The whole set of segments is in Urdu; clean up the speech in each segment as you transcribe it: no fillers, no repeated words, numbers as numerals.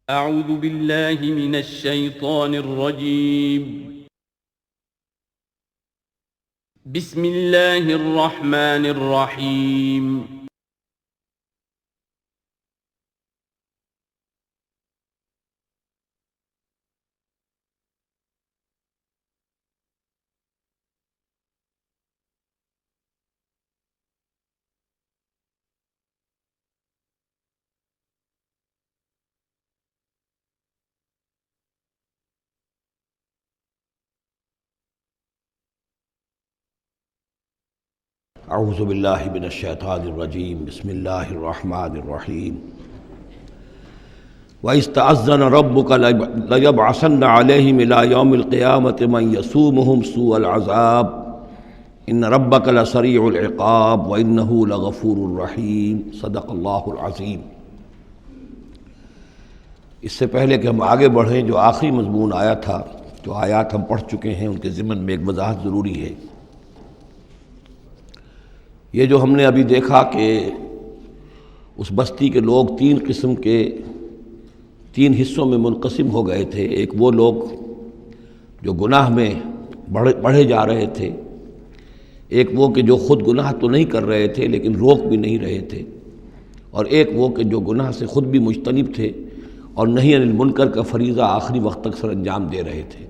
اعوذ باللہ من الشیطان الرجیم بسم اللہ الرحمن الرحیم اعوذ باللہ من الشیطان الرجیم بسم اللہ الرحمن الرحیم وَإِذْ تَأَذَّنَ رَبُّكَ لَيَبْعَثَنَّ عَلَيْهِمْ إِلَى يَوْمِ الْقِيَامَةِ مَنْ يَسُومُهُمْ سُوءَ الْعَذَابِ إِنَّ رَبَّكَ لَسَرِيعُ الْعِقَابِ وَإِنَّهُ لَغَفُورٌ رَحِيمٌ صدق اللہ العظیم۔ اس سے پہلے کہ ہم آگے بڑھیں، جو آخری مضمون آیا تھا، جو آیات ہم پڑھ چکے ہیں، ان کے ضمن میں ایک وضاحت ضروری ہے۔ یہ جو ہم نے ابھی دیکھا کہ اس بستی کے لوگ تین قسم کے تین حصوں میں منقسم ہو گئے تھے۔ ایک وہ لوگ جو گناہ میں بڑھے جا رہے تھے، ایک وہ کہ جو خود گناہ تو نہیں کر رہے تھے لیکن روک بھی نہیں رہے تھے، اور ایک وہ کہ جو گناہ سے خود بھی مجتنب تھے اور نہی عن المنکر کا فریضہ آخری وقت تک سر انجام دے رہے تھے۔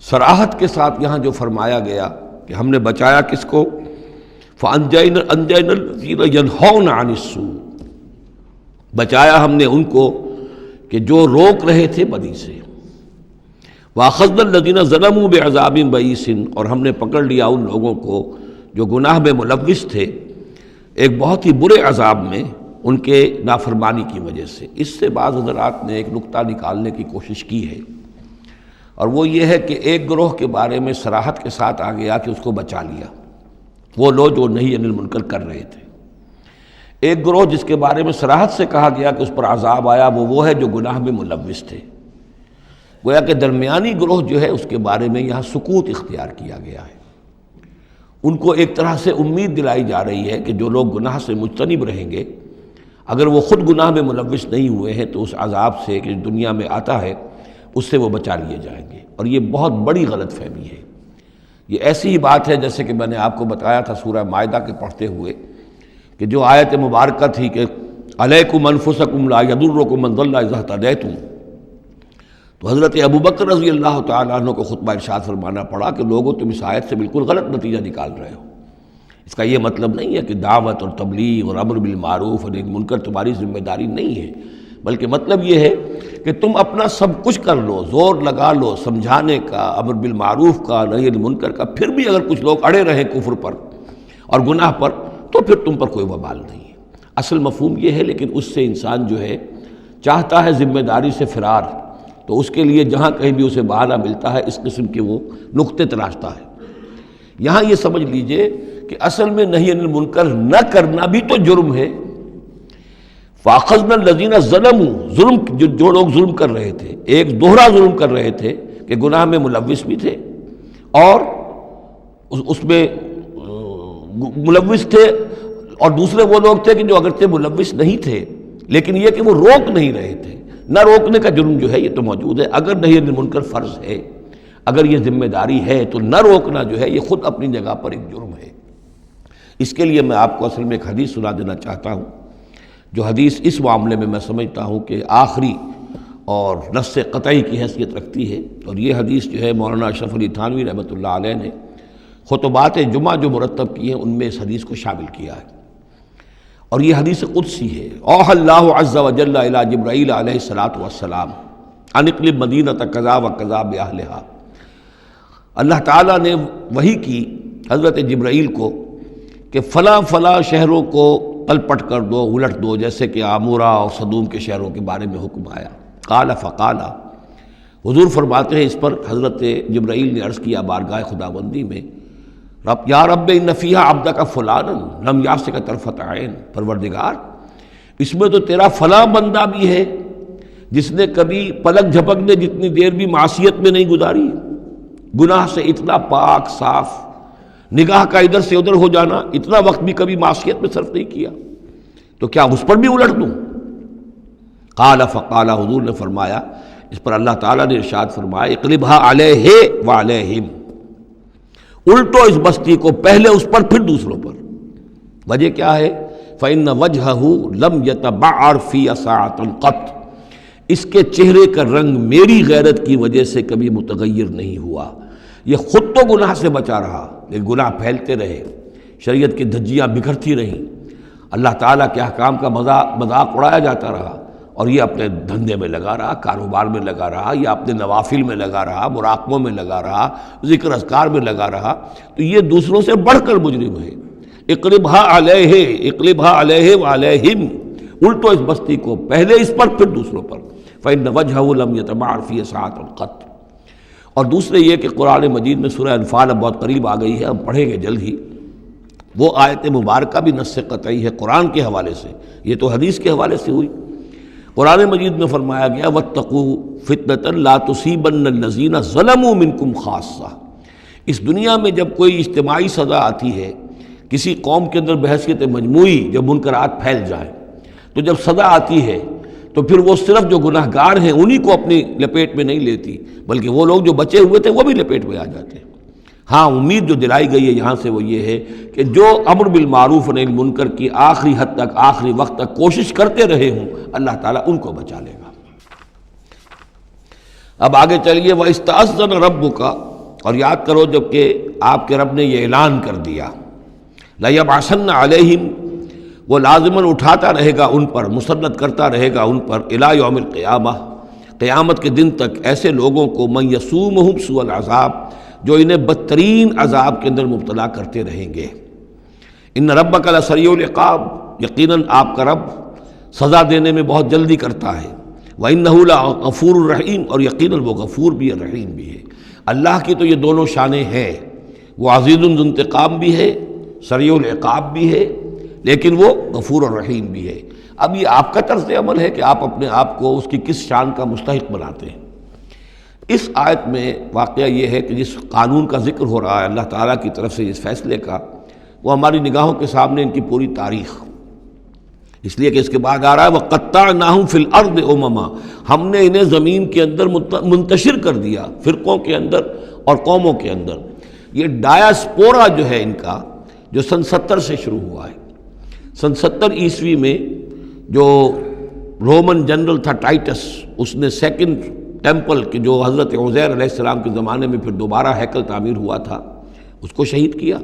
صراحت کے ساتھ یہاں جو فرمایا گیا کہ ہم نے بچایا کس کو؟ فَأَنْجَيْنَا الَّذِينَ يَنْهَوْنَ عَنِ السُّوءِ، بچایا ہم نے ان کو کہ جو روک رہے تھے بدی سے۔ وَأَخَذْنَا الَّذِينَ ظَلَمُوا بِعَذَابٍ بَئِيسٍ، اور ہم نے پکڑ لیا ان لوگوں کو جو گناہ میں ملوث تھے ایک بہت ہی برے عذاب میں ان کے نافرمانی کی وجہ سے۔ اس سے بعض حضرات نے ایک نکتہ نکالنے کی کوشش کی ہے، اور وہ یہ ہے کہ ایک گروہ کے بارے میں صراحت کے ساتھ آ گیا کہ اس کو بچا لیا، وہ لوگ جو نہی عن المنکر کر رہے تھے۔ ایک گروہ جس کے بارے میں صراحت سے کہا گیا کہ اس پر عذاب آیا، وہ ہے جو گناہ میں ملوث تھے۔ گویا کہ درمیانی گروہ جو ہے اس کے بارے میں یہاں سکوت اختیار کیا گیا ہے۔ ان کو ایک طرح سے امید دلائی جا رہی ہے کہ جو لوگ گناہ سے مجتنب رہیں گے، اگر وہ خود گناہ میں ملوث نہیں ہوئے ہیں تو اس عذاب سے کہ دنیا میں آتا ہے اس سے وہ بچا لیے جائیں گے، اور یہ بہت بڑی غلط فہمی ہے۔ یہ ایسی ہی بات ہے جیسے کہ میں نے آپ کو بتایا تھا سورہ مائدہ کے پڑھتے ہوئے کہ جو آیت مبارکہ تھی کہ علیکم انفسکم لا یضرکم من ضل اذا اہتدیتم، تو حضرت ابوبکر رضی اللہ تعالیٰ عنہ کو خطبہ ارشاد فرمانا پڑا کہ لوگوں تم اس آیت سے بالکل غلط نتیجہ نکال رہے ہو۔ اس کا یہ مطلب نہیں ہے کہ دعوت اور تبلیغ اور امر بالمعروف اور منکر تمہاری ذمہ داری نہیں ہے، بلکہ مطلب یہ ہے کہ تم اپنا سب کچھ کر لو، زور لگا لو سمجھانے کا، امر بالمعروف کا، نہی عن المنکر کا، پھر بھی اگر کچھ لوگ اڑے رہیں کفر پر اور گناہ پر تو پھر تم پر کوئی وبال نہیں ہے۔ اصل مفہوم یہ ہے، لیکن اس سے انسان جو ہے چاہتا ہے ذمہ داری سے فرار، تو اس کے لیے جہاں کہیں بھی اسے بہانہ ملتا ہے اس قسم کے وہ نقطے تراشتا ہے۔ یہاں یہ سمجھ لیجئے کہ اصل میں نہی عن المنکر نہ کرنا بھی تو جرم ہے۔ فَأَخَذْنَا الَّذِينَ ظَلَمُوا، ظلم جو لوگ ظلم کر رہے تھے، ایک دوہرا ظلم کر رہے تھے کہ گناہ میں ملوث بھی تھے اور اس میں ملوث تھے، اور دوسرے وہ لوگ تھے کہ جو اگرچہ ملوث نہیں تھے لیکن یہ کہ وہ روک نہیں رہے تھے۔ نہ روکنے کا جرم جو ہے یہ تو موجود ہے، اگر نہی عن المنکر فرض ہے، اگر یہ ذمہ داری ہے تو نہ روکنا جو ہے یہ خود اپنی جگہ پر ایک جرم ہے۔ اس کے لیے میں آپ کو اصل میں ایک حدیث سنا دینا چاہتا ہوں، جو حدیث اس معاملے میں سمجھتا ہوں کہ آخری اور نص قطعی کی حیثیت رکھتی ہے، اور یہ حدیث جو ہے مولانا اشرف علی تھانوی رحمۃ اللہ علیہ نے خطبات جمعہ جو مرتب کی ہیں ان میں اس حدیث کو شامل کیا ہے، اور یہ حدیث قدسی ہے۔ اوحی اللہ عز وجل الی جبرائیل علیہ الصلاۃ والسلام ان اقلب مدینۃ کذا و کذا باہلھا، اللہ تعالیٰ نے وحی کی حضرت جبرائیل کو کہ فلاں فلاں شہروں کو پل پٹ کر دو، الٹ دو، جیسے کہ عامورہ اور صدوم کے شہروں کے بارے میں حکم آیا۔ قال فقالا، حضور فرماتے ہیں اس پر حضرت جبرائیل نے عرض کیا بارگاہ خداوندی میں، رب یا رب ان فیہا عبدک فلانا لم یعصک طرفۃ عین، پروردگار اس میں تو تیرا فلاں بندہ بھی ہے جس نے کبھی پلک جھپکنے جتنی دیر بھی معصیت میں نہیں گزاری، گناہ سے اتنا پاک صاف، نگاہ کا ادھر سے ادھر ہو جانا، اتنا وقت بھی کبھی معصیت میں صرف نہیں کیا، تو کیا اس پر بھی الٹ دوں؟ قال فقال، حضور نے فرمایا، اس پر اللہ تعالیٰ نے ارشاد فرمایا اقلبها علیہ وعلیہم، الٹو اس بستی کو، پہلے اس پر پھر دوسروں پر۔ وجہ کیا ہے؟ فإن وجهه لم يتبعر في ساعة قط، اس کے چہرے کا رنگ میری غیرت کی وجہ سے کبھی متغیر نہیں ہوا۔ یہ خود تو گناہ سے بچا رہا، لیکن گناہ پھیلتے رہے، شریعت کی دھجیاں بکھرتی رہیں، اللہ تعالیٰ کے احکام کا مذاق اڑایا جاتا رہا، اور یہ اپنے دھندے میں لگا رہا، کاروبار میں لگا رہا، یا اپنے نوافل میں لگا رہا، مراقبوں میں لگا رہا، ذکر اذکار میں لگا رہا، تو یہ دوسروں سے بڑھ کر مجرم ہے۔ اقلبها علیہ، اقلبها علیہ وعلیہم، الٹو اس بستی کو، پہلے اس پر پھر دوسروں پر۔ فإن وجهه لم يتبعر فی ساعة قط۔ اور دوسرے یہ کہ قرآن مجید میں سورہ انفال اب بہت قریب آ گئی ہے، ہم پڑھیں گے جلد ہی، وہ آیت مبارکہ بھی نص قطعی ہے قرآن کے حوالے سے، یہ تو حدیث کے حوالے سے ہوئی۔ قرآن مجید میں فرمایا گیا واتقوا فتنة لا تصیبن الذین ظلموا منکم خاصہ۔ اس دنیا میں جب کوئی اجتماعی سزا آتی ہے، کسی قوم کے اندر بحیثیت مجموعی جب منکرات پھیل جائیں، تو جب سزا آتی ہے تو پھر وہ صرف جو گناہ گار ہیں انہی کو اپنی لپیٹ میں نہیں لیتی، بلکہ وہ لوگ جو بچے ہوئے تھے وہ بھی لپیٹ میں آ جاتے ہیں۔ ہاں، امید جو دلائی گئی ہے یہاں سے وہ یہ ہے کہ جو امر بالمعروف و نہی عن المنکر کی آخری حد تک، آخری وقت تک کوشش کرتے رہے ہوں، اللہ تعالیٰ ان کو بچا لے گا۔ اب آگے چلیے، وَإِسْتَأْذَنَ رَبُّكَ، اور یاد کرو جب کہ آپ کے رب نے یہ اعلان کر دیا، لَيَبْعَثَنَّ عَلَيْهِمْ، وہ لازماً اٹھاتا رہے گا ان پر، مسلط کرتا رہے گا ان پر، الی یوم القیامہ، قیامت کے دن تک، ایسے لوگوں کو، من یسومہم سوء العذاب، جو انہیں بدترین عذاب کے اندر مبتلا کرتے رہیں گے۔ ان ربک لسریع العقاب، یقیناً آپ کا رب سزا دینے میں بہت جلدی کرتا ہے۔ وَإِنَّهُ لَغَفُورٌ رحیم، اور یقیناً وہ غفور بھی ہے، رحیم بھی ہے۔ اللہ کی تو یہ دونوں شانیں ہیں، وہ عزیز ذو انتقام بھی ہے، سریع العقاب بھی ہے، لیکن وہ غفور اور رحیم بھی ہے۔ اب یہ آپ کا طرز عمل ہے کہ آپ اپنے آپ کو اس کی کس شان کا مستحق بناتے ہیں۔ اس آیت میں واقعہ یہ ہے کہ جس قانون کا ذکر ہو رہا ہے اللہ تعالیٰ کی طرف سے، اس فیصلے کا، وہ ہماری نگاہوں کے سامنے ان کی پوری تاریخ، اس لیے کہ اس کے بعد آ رہا ہے وَقَطَّعْنَاهُمْ فِي الْأَرْضِ أُمَمًا، ہم نے انہیں زمین کے اندر منتشر کر دیا، فرقوں کے اندر اور قوموں کے اندر۔ یہ ڈایاسپورا جو ہے ان کا، جو سن 70 سے شروع ہوا ہے۔ سن 70 عیسوی میں جو رومن جنرل تھا ٹائٹس، اس نے سیکنڈ ٹیمپل کہ جو حضرت عزیر علیہ السلام کے زمانے میں پھر دوبارہ ہیکل تعمیر ہوا تھا، اس کو شہید کیا۔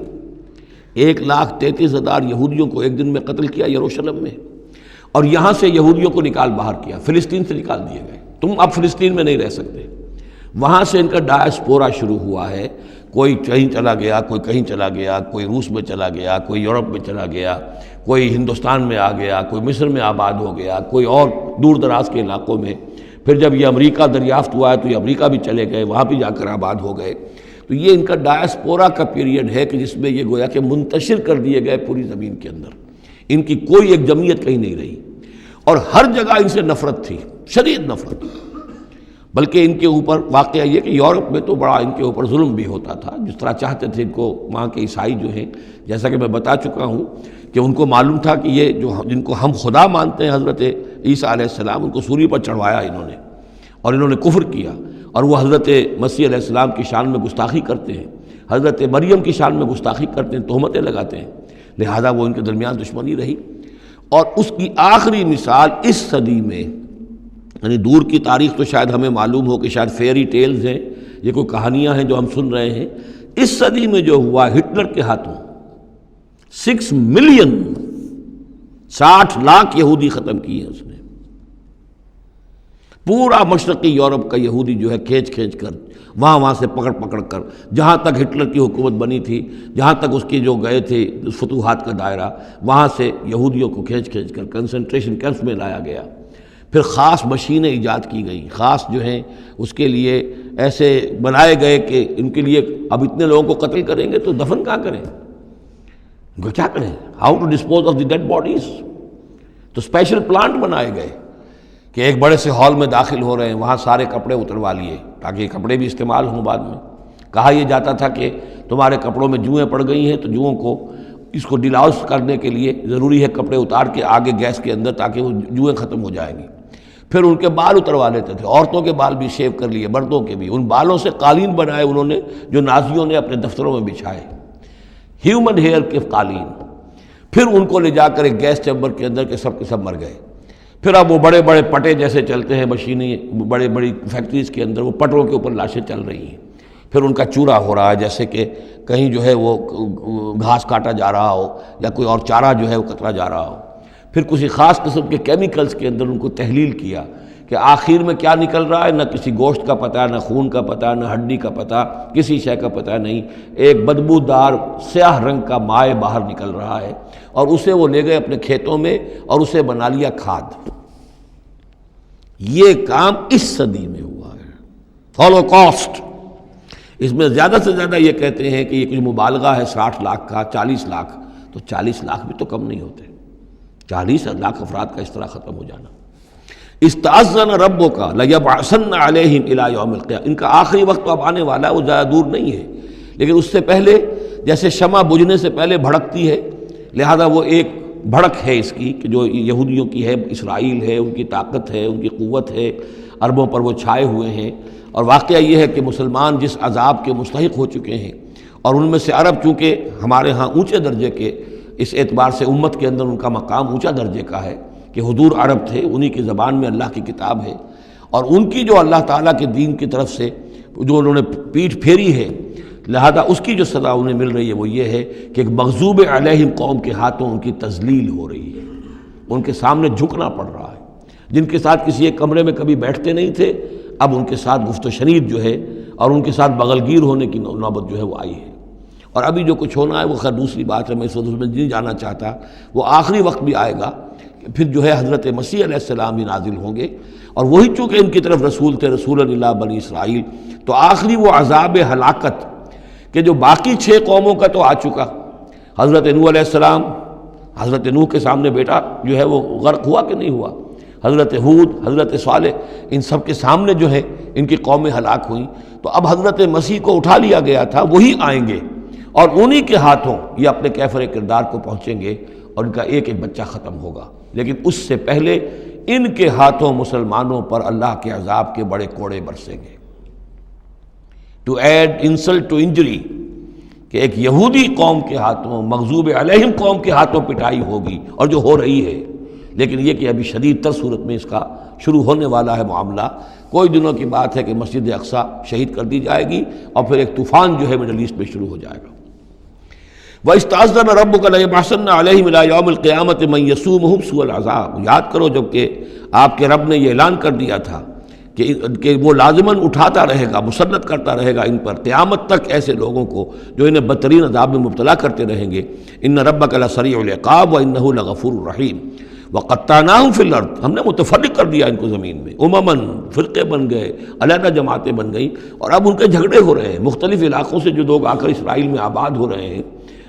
1,33,000 یہودیوں کو ایک دن میں قتل کیا یروشلم میں، اور یہاں سے یہودیوں کو نکال باہر کیا، فلسطین سے نکال دیے گئے، تم اب فلسطین میں نہیں رہ سکتے۔ وہاں سے ان کا ڈایاسپورا شروع ہوا ہے، کوئی کہیں چلا گیا، کوئی کہیں چلا گیا، کوئی روس میں چلا گیا، کوئی یورپ میں چلا گیا، کوئی ہندوستان میں آ گیا، کوئی مصر میں آباد ہو گیا، کوئی اور دور دراز کے علاقوں میں۔ پھر جب یہ امریکہ دریافت ہوا ہے تو یہ امریکہ بھی چلے گئے، وہاں بھی جا کر آباد ہو گئے۔ تو یہ ان کا ڈایاسپورا کا پیریڈ ہے کہ جس میں یہ گویا کہ منتشر کر دیے گئے پوری زمین کے اندر، ان کی کوئی ایک جمعیت کہیں نہیں رہی، اور ہر جگہ ان سے نفرت تھی، شدید نفرت۔ بلکہ ان کے اوپر واقعہ یہ کہ یورپ میں تو بڑا ان کے اوپر ظلم بھی ہوتا تھا، جس طرح چاہتے تھے ان کو وہاں کے عیسائی جو ہیں، جیسا کہ میں بتا چکا ہوں کہ ان کو معلوم تھا کہ یہ جو جن کو ہم خدا مانتے ہیں حضرت عیسیٰ علیہ السلام، ان کو سولی پر چڑھوایا انہوں نے، اور انہوں نے کفر کیا، اور وہ حضرت مسیح علیہ السلام کی شان میں گستاخی کرتے ہیں، حضرت مریم کی شان میں گستاخی کرتے ہیں، تہمتیں لگاتے ہیں، لہذا وہ ان کے درمیان دشمنی رہی۔ اور اس کی آخری مثال اس صدی میں، یعنی دور کی تاریخ تو شاید ہمیں معلوم ہو کہ شاید فیری ٹیلز ہیں، یہ کوئی کہانیاں ہیں جو ہم سن رہے ہیں، اس صدی میں جو ہوا ہٹلر کے ہاتھوں 6 ملین 60 لاکھ یہودی ختم کیے ہیں اس نے۔ پورا مشرقی یورپ کا یہودی جو ہے کھینچ کھینچ کر وہاں سے پکڑ پکڑ کر، جہاں تک ہٹلر کی حکومت بنی تھی، جہاں تک اس کی جو گئے تھے فتوحات کا دائرہ، وہاں سے یہودیوں کو کھینچ کھینچ کر کنسنٹریشن کیمپس میں لایا گیا۔ پھر خاص مشینیں ایجاد کی گئیں، خاص جو ہیں اس کے لیے ایسے بنائے گئے کہ ان کے لیے اب اتنے لوگوں کو قتل کریں گے تو دفن کہاں کریں، ان کو کیا کریں، how to dispose of the dead bodies. تو اسپیشل پلانٹ بنائے گئے کہ ایک بڑے سے ہال میں داخل ہو رہے ہیں، وہاں سارے کپڑے اتروا لیے تاکہ یہ کپڑے بھی استعمال ہوں بعد میں۔ کہا یہ جاتا تھا کہ تمہارے کپڑوں میں جوئیں پڑ گئی ہیں تو جوؤں کو اس کو ڈیلاؤس کرنے کے لیے ضروری ہے کپڑے اتار کے آگے گیس کے اندر، تاکہ وہ جوئیں ختم ہو جائیں گی۔ پھر ان کے بال اتروا لیتے تھے، عورتوں کے بال بھی شیو کر لیے، مردوں کے بھی، ان بالوں سے قالین بنائے انہوں نے جو نازیوں نے اپنے دفتروں میں بچھائے، ہیومن ہیئر کے قالین۔ پھر ان کو لے جا کر ایک گیس چیمبر کے اندر کے سب مر گئے۔ پھر اب وہ بڑے بڑے پٹے جیسے چلتے ہیں مشینیں، بڑی بڑی فیکٹریز کے اندر وہ پٹوں کے اوپر لاشیں چل رہی ہیں، پھر ان کا چورا ہو رہا ہے، جیسے کہ کہیں جو ہے وہ گھاس کاٹا جا رہا ہو یا کوئی اور چارہ جو ہے وہ کترا جا رہا ہو۔ پھر کسی خاص قسم کے کیمیکلز کے اندر ان کو تحلیل کیا کہ آخر میں کیا نکل رہا ہے، نہ کسی گوشت کا پتہ، نہ خون کا پتہ، نہ ہڈی کا پتہ، کسی شے کا پتہ نہیں، ایک بدبودار سیاہ رنگ کا مائع باہر نکل رہا ہے، اور اسے وہ لے گئے اپنے کھیتوں میں اور اسے بنا لیا کھاد۔ یہ کام اس صدی میں ہوا ہے، ہولوکاسٹ۔ اس میں زیادہ سے زیادہ یہ کہتے ہیں کہ یہ کچھ مبالغہ ہے 60 لاکھ کا، 40 لاکھ، تو 40 لاکھ بھی تو کم نہیں ہوتے، 40 لاکھ افراد کا اس طرح ختم ہو جانا۔ استأذن ربک لیبعثن علیہم الی یوم القیامہ، ان کا آخری وقت تو اب آنے والا ہے، وہ زیادہ دور نہیں ہے، لیکن اس سے پہلے جیسے شمع بجھنے سے پہلے بھڑکتی ہے، لہذا وہ ایک بھڑک ہے اس کی کہ جو یہودیوں کی ہے، اسرائیل ہے، ان کی طاقت ہے، ان کی قوت ہے، عربوں پر وہ چھائے ہوئے ہیں۔ اور واقعہ یہ ہے کہ مسلمان جس عذاب کے مستحق ہو چکے ہیں، اور ان میں سے عرب چونکہ ہمارے ہاں اونچے درجے کے، اس اعتبار سے امت کے اندر ان کا مقام اونچا درجے کا ہے کہ حضور عرب تھے، انہی کی زبان میں اللہ کی کتاب ہے، اور ان کی جو اللہ تعالیٰ کے دین کی طرف سے جو انہوں نے پیٹھ پھیری ہے، لہذا اس کی جو سزا انہیں مل رہی ہے وہ یہ ہے کہ ایک مغضوب علیہم قوم کے ہاتھوں ان کی تذلیل ہو رہی ہے، ان کے سامنے جھکنا پڑ رہا ہے۔ جن کے ساتھ کسی ایک کمرے میں کبھی بیٹھتے نہیں تھے، اب ان کے ساتھ گفت و شنید جو ہے اور ان کے ساتھ بغل گیر ہونے کی نوبت جو ہے وہ آئی ہے۔ اور ابھی جو کچھ ہونا ہے وہ خیر دوسری بات ہے، میں اس وقت اس میں نہیں جانا چاہتا، وہ آخری وقت بھی آئے گا، پھر جو ہے حضرت مسیح علیہ السلام بھی نازل ہوں گے، اور وہی چونکہ ان کی طرف رسول تھے، رسول اللہ بنی اسرائیل، تو آخری وہ عذاب ہلاکت کہ جو باقی 6 قوموں کا تو آ چکا، حضرت نوح علیہ السلام، حضرت نوح کے سامنے بیٹا جو ہے وہ غرق ہوا کہ نہیں ہوا، حضرت ہود، حضرت صالح، ان سب کے سامنے جو ہے ان کی قومیں ہلاک ہوئیں، تو اب حضرت مسیح کو اٹھا لیا گیا تھا، وہی آئیں گے اور انہی کے ہاتھوں یہ اپنے کیفر کردار کو پہنچیں گے اور ان کا ایک ایک بچہ ختم ہوگا۔ لیکن اس سے پہلے ان کے ہاتھوں مسلمانوں پر اللہ کے عذاب کے بڑے کوڑے برسیں گے۔ To add insult to injury, کہ ایک یہودی قوم کے ہاتھوں، مغضوب علیہم قوم کے ہاتھوں پٹائی ہوگی، اور جو ہو رہی ہے، لیکن یہ کہ ابھی شدید تر صورت میں اس کا شروع ہونے والا ہے معاملہ۔ کوئی دنوں کی بات ہے کہ مسجد اقصیٰ شہید کر دی جائے گی، اور پھر ایک طوفان جو ہے مڈل ایسٹ میں شروع ہو جائے گا۔ وَإِسْتَأْذَنَ رَبُّكَ لَيَبْعَثَنَّ عَلَيْهِمْ إِلَىٰ يَوْمِ الْقِيَامَةِ مَن يَسُومُهُمْ سُوءَ الْعَذَابِ، یاد کرو جب کہ آپ کے رب نے یہ اعلان کر دیا تھا کہ وہ لازماً اٹھاتا رہے گا، مسلط کرتا رہے گا ان پر قیامت تک ایسے لوگوں کو جو انہیں بدترین عذاب میں مبتلا کرتے رہیں گے۔ إِنَّ رَبَّكَ لَسَرِيعُ الْعِقَابِ وَإِنَّهُ لَغَفُورٌ رَحِيمٌ۔ وَقَطَّعْنَاهُمْ فِي الْأَرْضِ، ہم نے متفرق کر دیا ان کو زمین میں، امماً، فرقے بن گئے، علیحدہ جماعتیں بن گئیں، اور اب ان کے جھگڑے ہو رہے ہیں، مختلف علاقوں سے جو لوگ آ کر اسرائیل میں آباد ہو رہے ہیں۔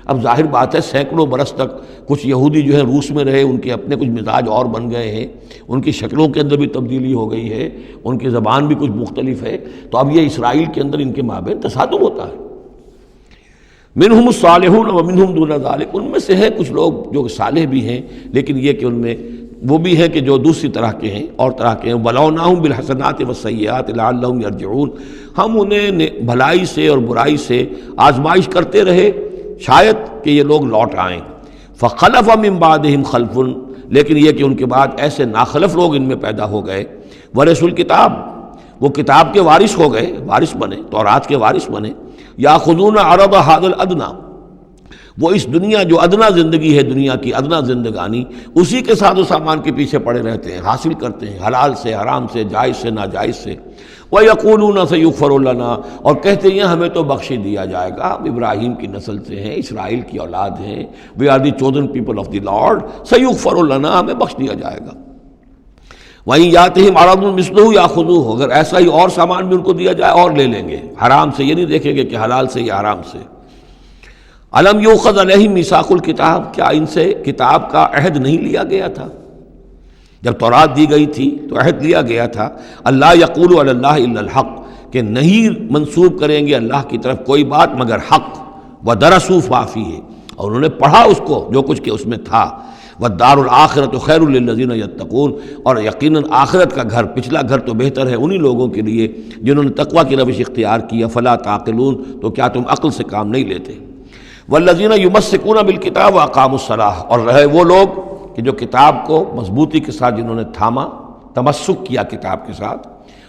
اب ظاہر بات ہے سینکڑوں برس تک کچھ یہودی جو ہیں روس میں رہے، ان کے اپنے کچھ مزاج اور بن گئے ہیں، ان کی شکلوں کے اندر بھی تبدیلی ہو گئی ہے، ان کی زبان بھی کچھ مختلف ہے، تو اب یہ اسرائیل کے اندر ان کے مابین تصادم ہوتا ہے۔ منہم الصالحون ومنہم دون ذلک، ان میں سے ہے کچھ لوگ جو صالح بھی ہیں، لیکن یہ کہ ان میں وہ بھی ہے کہ جو دوسری طرح کے ہیں اور طرح کے ہیں۔ وَبَلَوْنَاهُمْ بِالْحَسَنَاتِ وَالسَّيِّئَاتِ لَعَلَّهُمْ يَرْجِعُونَ، ہم انہیں بھلائی سے اور برائی سے آزمائش کرتے رہے شاید کہ یہ لوگ لوٹ آئیں۔ فَخَلَفَ مِن بَعْدِهِمْ خَلْفٌ، لیکن یہ کہ ان کے بعد ایسے ناخلف لوگ ان میں پیدا ہو گئے، وَرِثُوا الْكِتَابَ، وہ کتاب کے وارث ہو گئے، وارث بنے، تورات کے وارث بنے۔ یَأْخُذُونَ عَرَضَ هَذَا الْأَدْنَىٰ، وہ اس دنیا جو ادنا زندگی ہے، دنیا کی ادنا زندگانی، اسی کے ساتھ و سامان کے پیچھے پڑے رہتے ہیں، حاصل کرتے ہیں حلال سے، حرام سے، جائز سے، ناجائز سے۔ وَيَقُولُونَ سَيُغْفَرُ لَنَا، اور کہتے ہیں ہمیں تو بخش دیا جائے گا، ہم ابراہیم کی نسل سے ہیں، اسرائیل کی اولاد ہیں، we are the chosen people of the Lord، سَيُغْفَرُ لَنَا، ہمیں بخش دیا جائے گا۔ وہیں یاتہم عرض مثلہ یاخذوہ، اگر ایسا ہی اور سامان بھی ان کو دیا جائے اور لے لیں گے، حرام سے یہ نہیں دیکھیں گے کہ حلال سے یا حرام سے۔ الم یؤخذ علیہم میثاق الکتاب، کیا ان سے کتاب کا عہد نہیں لیا گیا تھا؟ جب تورات دی گئی تھی تو عہد لیا گیا تھا، اللہ یقول علی اللہ الا الحق، کہ نہیں منسوب کریں گے اللہ کی طرف کوئی بات مگر حق، ودرسوا ما فیہ، اور انہوں نے پڑھا اس کو جو کچھ کہ اس میں تھا، والدار الآخرۃ خیر للذین یتقون، اور یقیناً آخرت کا گھر، پچھلا گھر تو بہتر ہے انہی لوگوں کے لیے جنہوں نے تقویٰ کی روش اختیار کی. فلا تعقلون، تو کیا تم عقل سے کام نہیں لیتے؟ والذین یمسکون بالکتاب واقاموا الصلاۃ، اور رہے وہ لوگ کہ جو کتاب کو مضبوطی کے ساتھ جنہوں نے تھاما، تمسک کیا کتاب کے ساتھ،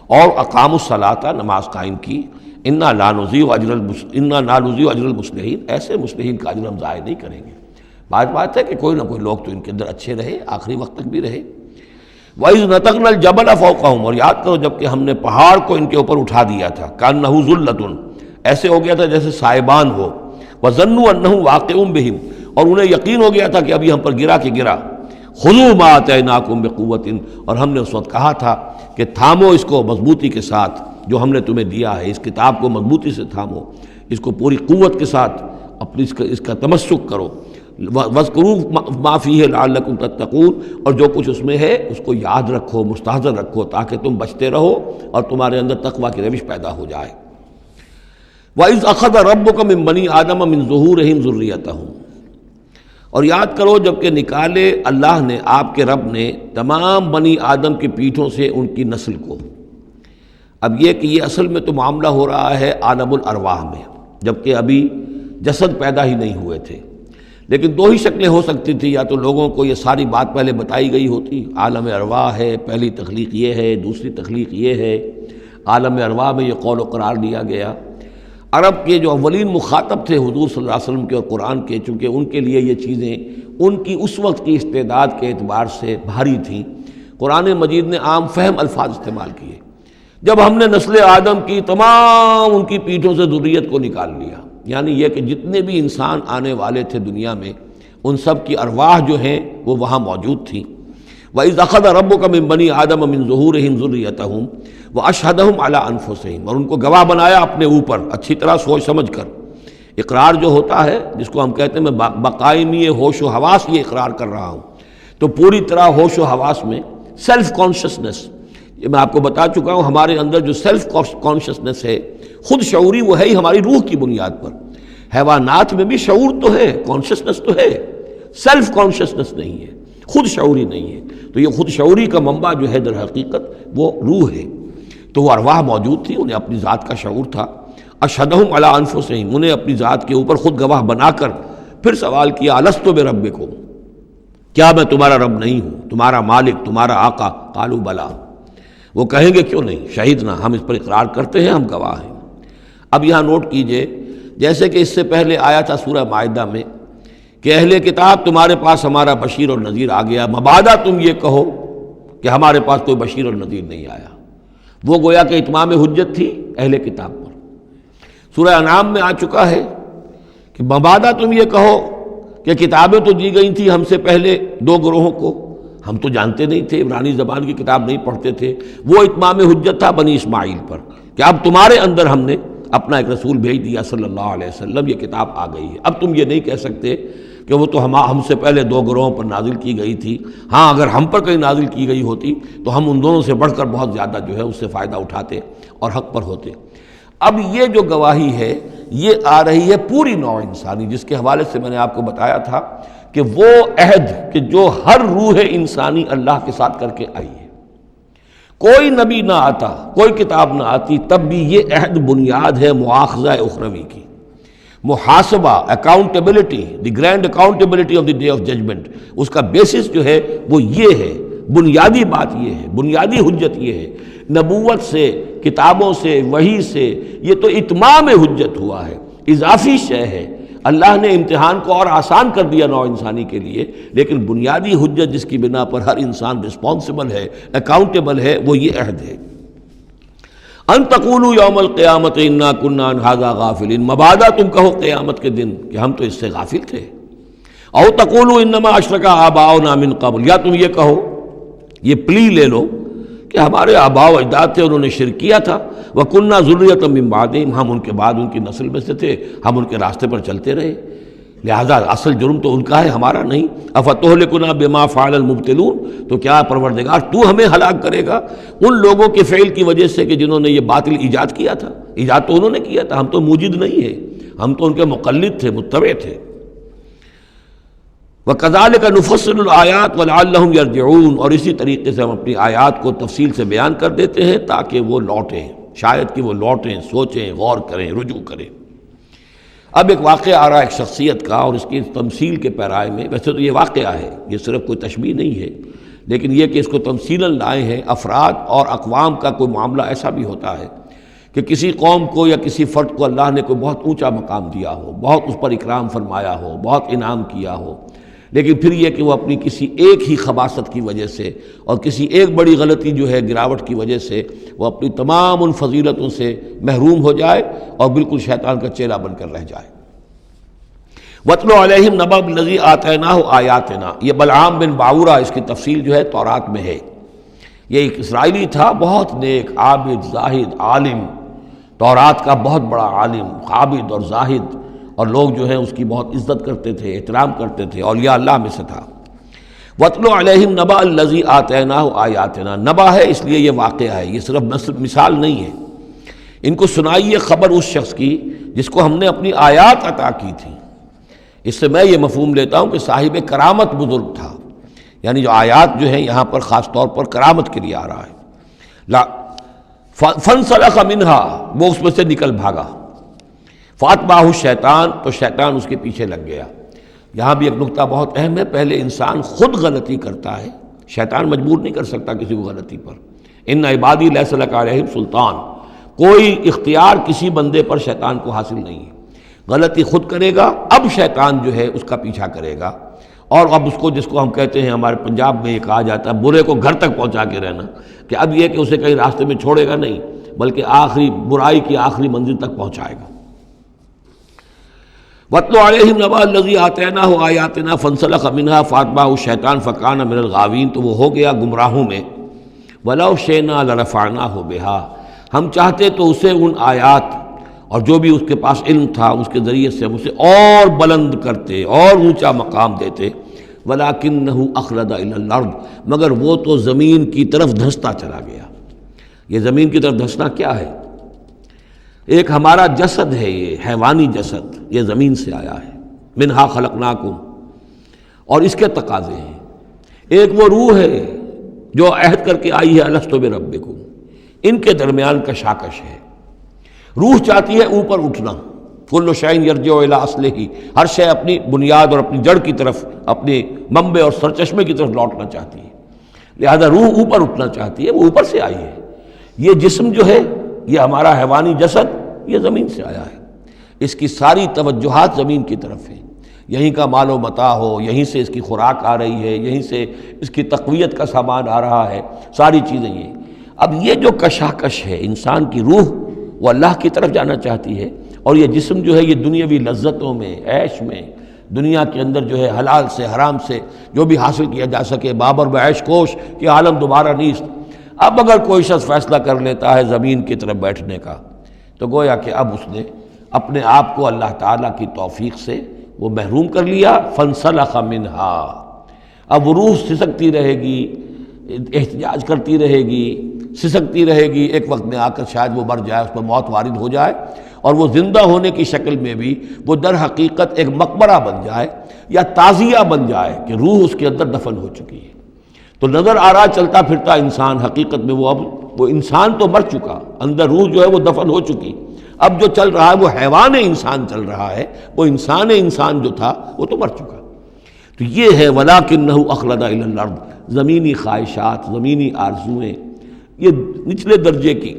اور اقاموا الصلاۃ، نماز قائم کی. انا لا نضیع اجر المصلحین، ایسے مصلحین کا اجر ہم ضائع نہیں کریں گے. بات ہے کہ کوئی نہ کوئی لوگ تو ان کے اندر اچھے رہے، آخری وقت تک بھی رہے. وَإِذْ نَتَقْنَا الْجَبَلَ فَوْقَهُمْ، اور یاد کرو جب کہ ہم نے پہاڑ کو ان کے اوپر اٹھا دیا تھا. كَأَنَّهُ ذُلَّةٌ، ایسے ہو گیا تھا جیسے سائبان ہو. وَظَنُّوا أَنَّهُ واقع بِهِمْ، اور انہیں یقین ہو گیا تھا کہ ابھی ہم پر گرا کہ گرا. خُذُوا مَا آتَيْنَاكُمْ بِقُوَّةٍ، اور ہم نے اس وقت کہا تھا کہ تھامو اس کو مضبوطی کے ساتھ جو ہم نے تمہیں دیا ہے، اس کتاب کو مضبوطی سے تھامو، اس کو پوری قوت کے ساتھ اپنی اس کا تمسک کرو. وَاذْكُرُوا مَا فِيهِ لَعَلَّكُمْ تَتَّقُونَ، اور جو کچھ اس میں ہے اس کو یاد رکھو، مستحضر رکھو، تاکہ تم بچتے رہو اور تمہارے اندر تقویٰ کی روش پیدا ہو جائے. وَإِذْ أَخَذَ رَبُّكَ مِن بَنِي آدَمَ مِن ظُهُورِهِمْ ذُرِّيَّتَهُمْ، اور یاد کرو جب کہ نکالے اللہ نے، آپ کے رب نے، تمام بنی آدم کی پیٹھوں سے ان کی نسل کو. اب یہ کہ یہ اصل میں تو معاملہ ہو رہا ہے عالم الارواح میں، جبکہ ابھی جسد پیدا ہی نہیں ہوئے تھے. لیکن دو ہی شکلیں ہو سکتی تھی، یا تو لوگوں کو یہ ساری بات پہلے بتائی گئی ہوتی، عالم ارواح ہے، پہلی تخلیق یہ ہے، دوسری تخلیق یہ ہے. عالم ارواح میں یہ قول و قرار دیا گیا. عرب کے جو اولین مخاطب تھے حضور صلی اللہ علیہ وسلم کے اور قرآن کے، چونکہ ان کے لیے یہ چیزیں ان کی اس وقت کی استعداد کے اعتبار سے بھاری تھیں، قرآن مجید نے عام فہم الفاظ استعمال کیے. جب ہم نے نسل آدم کی تمام ان کی پیٹھوں سے ذریت کو نکال لیا، یعنی یہ کہ جتنے بھی انسان آنے والے تھے دنیا میں، ان سب کی ارواح جو ہیں وہ وہاں موجود تھیں. وَإِذْ أَخَذَ رَبُّكَ مِن بَنِي آدَمَ مِن ظُهُورِهِمْ ذُرِّيَّتَهُمْ وَأَشْهَدَهُمْ عَلَىٰ أَنفُسِهِمْ، اور ان کو گواہ بنایا اپنے اوپر، اچھی طرح سوچ سمجھ کر. اقرار جو ہوتا ہے جس کو ہم کہتے ہیں میں بقائمی ہوش و حواس یہ اقرار کر رہا ہوں، تو پوری طرح ہوش و حواس میں سیلف کانشسنس، یہ میں آپ کو بتا چکا ہوں، ہمارے اندر جو سیلف کانشسنس ہے، خود شعوری، وہ ہے ہی ہماری روح کی بنیاد پر. حیوانات میں بھی شعور تو ہے، کانشسنس تو ہے، سیلف کانشسنس نہیں ہے، خود شعوری نہیں ہے. تو یہ خود شعوری کا منبع جو ہے در حقیقت وہ روح ہے. تو وہ ارواح موجود تھی، انہیں اپنی ذات کا شعور تھا. اشہدہم علی انفسہم، انہیں اپنی ذات کے اوپر خود گواہ بنا کر پھر سوال کیا، الست بربکم، کیا میں تمہارا رب نہیں ہوں، تمہارا مالک، تمہارا آقا؟ قالوا بلا، وہ کہیں گے کیوں نہیں، شہیدنا، ہم اس پر اقرار کرتے ہیں، ہم گواہ ہیں. اب یہاں نوٹ کیجئے، جیسے کہ اس سے پہلے آیا تھا سورہ مائدہ میں کہ اہل کتاب تمہارے پاس ہمارا بشیر اور نذیر آ گیا، مبادا تم یہ کہو کہ ہمارے پاس کوئی بشیر اور نذیر نہیں آیا. وہ گویا کہ اتمام حجت تھی اہل کتاب پر. سورہ انعام میں آ چکا ہے کہ مبادا تم یہ کہو کہ کتابیں تو دی گئی تھیں ہم سے پہلے دو گروہوں کو، ہم تو جانتے نہیں تھے، عبرانی زبان کی کتاب نہیں پڑھتے تھے. وہ اتمام حجت تھا بنی اسماعیل پر کہ اب تمہارے اندر ہم نے اپنا ایک رسول بھیج دیا صلی اللہ علیہ وسلم، یہ کتاب آ گئی ہے. اب تم یہ نہیں کہہ سکتے کہ وہ تو ہم سے پہلے دو گروہوں پر نازل کی گئی تھی. ہاں اگر ہم پر کہیں نازل کی گئی ہوتی تو ہم ان دونوں سے بڑھ کر بہت زیادہ جو ہے اس سے فائدہ اٹھاتے اور حق پر ہوتے. اب یہ جو گواہی ہے یہ آ رہی ہے پوری نوع انسانی، جس کے حوالے سے میں نے آپ کو بتایا تھا کہ وہ عہد کہ جو ہر روح انسانی اللہ کے ساتھ کر کے آئی ہے. کوئی نبی نہ آتا، کوئی کتاب نہ آتی، تب بھی یہ عہد بنیاد ہے مواخذہ اخروی کی، محاسبہ، accountability, the grand accountability of the day of judgment. اس کا بیسس جو ہے وہ یہ ہے، بنیادی بات یہ ہے، بنیادی حجت یہ ہے. نبوت سے، کتابوں سے، وحی سے یہ تو اتمام حجت ہوا ہے، اضافی شے ہے. اللہ نے امتحان کو اور آسان کر دیا نوع انسانی کے لیے، لیکن بنیادی حجت جس کی بنا پر ہر انسان رسپانسبل ہے، اکاؤنٹیبل ہے، وہ یہ عہد ہے. ان تقولوا یوم القیامت انا کنا عن ھذا غافلین، مبادا تم کہو قیامت کے دن کہ ہم تو اس سے غافل تھے. او تقولوا انما اشرک آباؤنا من قبل، یا تم یہ کہو، یہ پلی لے لو کہ ہمارے آباء و اجداد تھے، انہوں نے شرک کیا تھا. وَكُنَّا ذُرِّيَّةً مِّن بَعْدِهِمْ، ہم ان کے بعد ان کی نسل میں سے تھے، ہم ان کے راستے پر چلتے رہے، لہذا اصل جرم تو ان کا ہے، ہمارا نہیں. أَفَتُهْلِكُنَا بِمَا فَعَلَ الْمُبْطِلُونَ، تو کیا پروردگار تو ہمیں ہلاک کرے گا ان لوگوں کے فعل کی وجہ سے کہ جنہوں نے یہ باطل ایجاد کیا تھا. ایجاد تو انہوں نے کیا تھا، ہم تو موجد نہیں ہیں، ہم تو ان کے مقلد تھے، متبع تھے. وَكَذَلِكَ نُفَصِّلُ الْآيَاتِ وَلَعَلَّهُمْ يَرْجِعُونَ، اور اسی طریقے سے ہم اپنی آیات کو تفصیل سے بیان کر دیتے ہیں تاکہ وہ لوٹیں، شاید کہ وہ لوٹیں، سوچیں، غور کریں، رجوع کریں۔ اب ایک واقعہ آ رہا ہے ایک شخصیت کا، اور اس کی تمثیل کے پیرائے میں، ویسے تو یہ واقعہ ہے، یہ صرف کوئی تشبیہ نہیں ہے، لیکن یہ کہ اس کو تمثیلاً لائے ہیں۔ افراد اور اقوام کا کوئی معاملہ ایسا بھی ہوتا ہے کہ کسی قوم کو یا کسی فرد کو اللہ نے کوئی بہت اونچا مقام دیا ہو، بہت اس پر اکرام فرمایا ہو، بہت انعام کیا ہو، لیکن پھر یہ کہ وہ اپنی کسی ایک ہی خباثت کی وجہ سے اور کسی ایک بڑی غلطی جو ہے گراوٹ کی وجہ سے وہ اپنی تمام ان فضیلتوں سے محروم ہو جائے اور بالکل شیطان کا چیلا بن کر رہ جائے۔ وَاتْلُ عَلَيْهِمْ نَبَأَ الَّذِي آتَيْنَاهُ آيَاتِنَا، یہ بلعام بن باورہ، اس کی تفصیل جو ہے تورات میں ہے۔ یہ ایک اسرائیلی تھا، بہت نیک، عابد، زاہد، عالم، تورات کا بہت بڑا عالم، عابد اور زاہد، اور لوگ جو ہیں اس کی بہت عزت کرتے تھے، احترام کرتے تھے، اولیاء اللہ میں سے تھا۔ وَاتْلُ عَلَيْهِمْ نَبَأَ الَّذِي آتَيْنَاهُ آيَاتِنَا، نبأ ہے اس لیے یہ واقعہ ہے، یہ صرف مثال نہیں ہے۔ ان کو سنائیے خبر اس شخص کی جس کو ہم نے اپنی آیات عطا کی تھی۔ اس سے میں یہ مفہوم لیتا ہوں کہ صاحب کرامت بزرگ تھا، یعنی جو آیات جو ہیں یہاں پر خاص طور پر کرامت کے لیے آ رہا ہے۔ فَانْسَلَخَ مِنْهَا، وہ اس میں سے نکل بھاگا۔ فَأَتْبَعَهُ الشَّيْطَانُ، تو شیطان اس کے پیچھے لگ گیا۔ یہاں بھی ایک نقطہ بہت اہم ہے، پہلے انسان خود غلطی کرتا ہے، شیطان مجبور نہیں کر سکتا کسی کو غلطی پر۔ اِنَّ عِبَادِي لَيْسَ لَكَ عَلَيْهِمْ سُلْطَانٌ، کوئی اختیار کسی بندے پر شیطان کو حاصل نہیں ہے۔ غلطی خود کرے گا، اب شیطان جو ہے اس کا پیچھا کرے گا، اور اب اس کو، جس کو ہم کہتے ہیں ہمارے پنجاب میں یہ کہا جاتا ہے برے کو گھر تک پہنچا کے رہنا، کہ اب یہ کہ اسے کہیں راستے میں چھوڑے گا نہیں بلکہ آخری برائی کی آخری منزل تک پہنچائے گا۔ وَاتْلُ عَلَيْهِمْ نَبَأَ الَّذِي آتَيْنَاهُ آيَاتِنَا فَانْسَلَخَ مِنْهَا فَأَتْبَعَهُ الشَّيْطَانُ فَكَانَ مِنَ الْغَاوِينَ، تو وہ ہو گیا گمراہوں میں۔ وَلَوْ شِئْنَا لَرَفَعْنَاهُ بِهَا، ہم چاہتے تو اسے ان آیات اور جو بھی اس کے پاس علم تھا اس کے ذریعے سے ہم اسے اور بلند کرتے، اور اونچا مقام دیتے۔ وَلَكِنَّهُ أَخْلَدَ إِلَى الْأَرْضِ، مگر وہ تو زمین کی طرف دھنستا چلا گیا۔ یہ زمین کی طرف دھنسنا کیا ہے؟ ایک ہمارا جسد ہے، یہ حیوانی جسد، یہ زمین سے آیا ہے۔ منہا خلقناکم، اور اس کے تقاضے ہیں۔ ایک وہ روح ہے جو عہد کر کے آئی ہے الستو بربکم، ان کے درمیان کشاکش ہے۔ روح چاہتی ہے اوپر اٹھنا، کل شیء یرجع الی اصلہ، ہر شے اپنی بنیاد اور اپنی جڑ کی طرف، اپنے منبع اور سرچشمے کی طرف لوٹنا چاہتی ہے، لہذا روح اوپر اٹھنا چاہتی ہے، وہ اوپر سے آئی ہے۔ یہ جسم جو ہے، یہ ہمارا حیوانی جسد، یہ زمین سے آیا ہے، اس کی ساری توجہات زمین کی طرف ہیں، یہیں کا مال و متاع ہو، یہیں سے اس کی خوراک آ رہی ہے، یہیں سے اس کی تقویت کا سامان آ رہا ہے، ساری چیزیں یہ۔ اب یہ جو کشاکش ہے، انسان کی روح وہ اللہ کی طرف جانا چاہتی ہے، اور یہ جسم جو ہے یہ دنیاوی لذتوں میں، عیش میں، دنیا کے اندر جو ہے حلال سے حرام سے جو بھی حاصل کیا جا سکے، بابر بعیش کوش کہ عالم دوبارہ نیست۔ اب اگر کوئی شخص فیصلہ کر لیتا ہے زمین کی طرف بیٹھنے کا، تو گویا کہ اب اس نے اپنے آپ کو اللہ تعالیٰ کی توفیق سے وہ محروم کر لیا۔ فانسلخ منہا، اب وہ روح سسکتی رہے گی، احتجاج کرتی رہے گی، سسکتی رہے گی، ایک وقت میں آ کر شاید وہ مر جائے، اس پر موت وارد ہو جائے، اور وہ زندہ ہونے کی شکل میں بھی وہ در حقیقت ایک مقبرہ بن جائے یا تعزیہ بن جائے کہ روح اس کے اندر دفن ہو چکی ہے۔ تو نظر آ رہا چلتا پھرتا انسان، حقیقت میں وہ انسان تو مر چکا، اندر روح جو ہے وہ دفن ہو چکی، اب جو چل رہا ہے وہ حیوان انسان چل رہا ہے، وہ انسان جو تھا وہ تو مر چکا۔ تو یہ ہے وَلَكِنَّهُ أَخْلَدَ إِلَى الْأَرْضِ، زمینی خواہشات، زمینی آرزوئیں، یہ نچلے درجے کی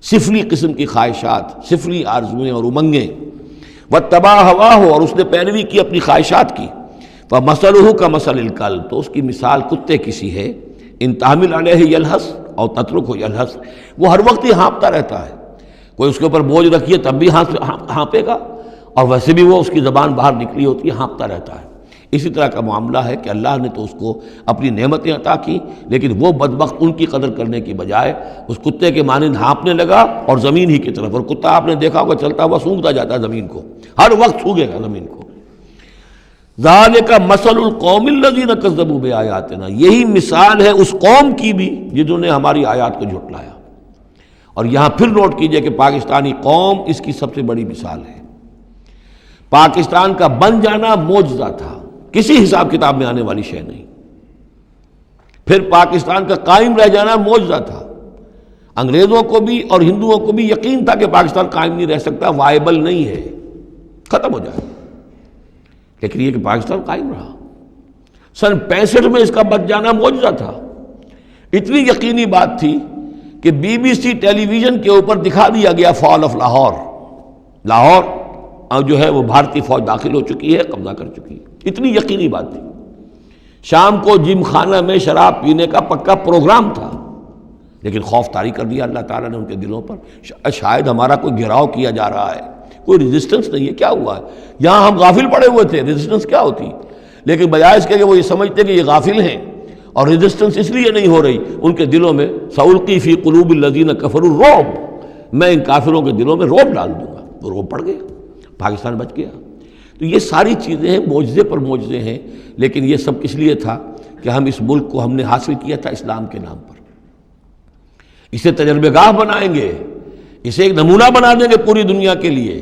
سفلی قسم کی خواہشات، سفلی آرزوئیں اور امنگیں۔ وَاتَّبَعَ هَوَاهُ، اور اس نے پیروی کی اپنی خواہشات کی۔ فَمَثَلُهُ كَمَثَلِ الْكَلْبِ، تو اس کی مثال کتے کی سی ہے۔ إِن تَحْمِلْ عَلَيْهِ يَلْهَثْ أَوْ تَتْرُكْهُ يَلْهَثْ، وہ ہر وقت ہی ہانپتا رہتا ہے، کوئی اس کے اوپر بوجھ رکھیے تب بھی ہانپے گا، اور ویسے بھی وہ اس کی زبان باہر نکلی ہوتی ہے، ہانپتا رہتا ہے۔ اسی طرح کا معاملہ ہے کہ اللہ نے تو اس کو اپنی نعمتیں عطا کی، لیکن وہ بدبخت ان کی قدر کرنے کی بجائے اس کتے کے مانند ہانپنے لگا اور زمین ہی کی طرف، اور کتا آپ نے دیکھا ہوگا چلتا ہوا سونگھتا جاتا ہے زمین کو، ہر وقت سونگھے گا زمین کو۔ ذالک مثل القوم الذین کذبوا بآیاتنا، یہی مثال ہے اس قوم کی بھی جنہوں نے ہماری آیات کو جھٹلایا۔ اور یہاں پھر نوٹ کیجئے کہ پاکستانی قوم اس کی سب سے بڑی مثال ہے۔ پاکستان کا بن جانا معجزہ تھا کسی حساب کتاب میں آنے والی شے نہیں۔ پھر پاکستان کا قائم رہ جانا معجزہ تھا، انگریزوں کو بھی اور ہندوؤں کو بھی یقین تھا کہ پاکستان قائم نہیں رہ سکتا، وائبل نہیں ہے، ختم ہو جائے، لیکن یہ کہ پاکستان قائم رہا۔ سن 65 میں اس کا بچ جانا معجزہ تھا۔ اتنی یقینی بات تھی کہ BBC ٹیلی ویژن کے اوپر دکھا دیا گیا فال آف لاہور، لاہور جو ہے وہ بھارتی فوج داخل ہو چکی ہے، قبضہ کر چکی ہے، اتنی یقینی بات تھی۔ شام کو جم خانہ میں شراب پینے کا پکا پروگرام تھا، لیکن خوف طاری کر دیا اللہ تعالیٰ نے ان کے دلوں پر، شاید ہمارا کوئی گھراؤ کیا جا رہا ہے، کوئی ریزسٹنس نہیں ہے، کیا ہوا ہے؟ یہاں ہم غافل پڑے ہوئے تھے، ریزسٹنس کیا ہوتی؟ لیکن بجائے اس کے کہ وہ یہ سمجھتے کہ یہ غافل ہیں اور ریزسٹنس اس لیے نہیں ہو رہی، ان کے دلوں میں سألقی فی قلوب الذین کفروا الرعب، میں ان کافروں کے دلوں میں رعب ڈال دوں گا، وہ رعب پڑ گیا، پاکستان بچ گیا۔ تو یہ ساری چیزیں ہیں، معجزے پر معجزے ہیں، لیکن یہ سب کس لیے تھا کہ ہم اس ملک کو ہم نے حاصل کیا تھا اسلام کے نام پر، اسے تجربہ گاہ بنائیں گے، اسے ایک نمونہ بنا دیں گے پوری دنیا کے لیے،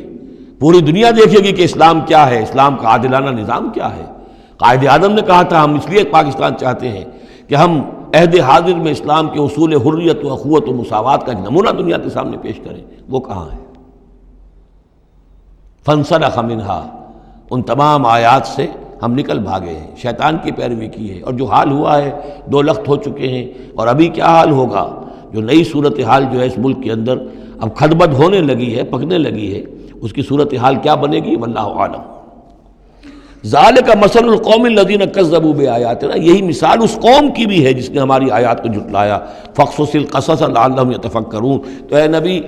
پوری دنیا دیکھے گی کہ اسلام کیا ہے، اسلام کا عادلانہ نظام کیا ہے۔ قائد اعظم نے کہا تھا ہم اس لیے پاکستان چاہتے ہیں کہ ہم عہد حاضر میں اسلام کے اصول حریت و اخوت و مساوات کا ایک نمونہ دنیا کے سامنے پیش کریں، وہ کہاں ہے؟ فانسلخ منہا، ان تمام آیات سے ہم نکل بھاگے ہیں، شیطان کی پیروی کی ہے، اور جو حال ہوا ہے 2 لخت ہو چکے ہیں، اور ابھی کیا حال ہوگا، جو نئی صورتحال جو ہے اس ملک کے اندر اب کھدبد ہونے لگی ہے، پکنے لگی ہے، اس کی صورتحال کیا بنے گی واللہ عالم۔ ذالک مثل القوم الذین کذبوا بآیاتنا، یہی مثال اس قوم کی بھی ہے جس نے ہماری آیات کو جھٹلایا۔ فاقصص القصص لعلہم یتفکرون، تو اے نبی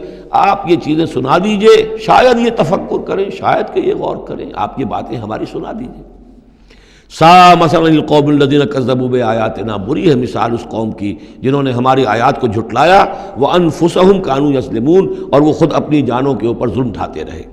آپ یہ چیزیں سنا دیجئے، شاید یہ تفکر کریں، شاید کہ یہ غور کریں، آپ یہ باتیں ہماری سنا دیجئے۔ سا مثلا القوم الذین کذبوا بآیاتنا، بری ہے مثال اس قوم کی جنہوں نے ہماری آیات کو جھٹلایا، وانفسہم کانوا یظلمون، اور وہ خود اپنی جانوں کے اوپر ظلم ڈھاتے رہے۔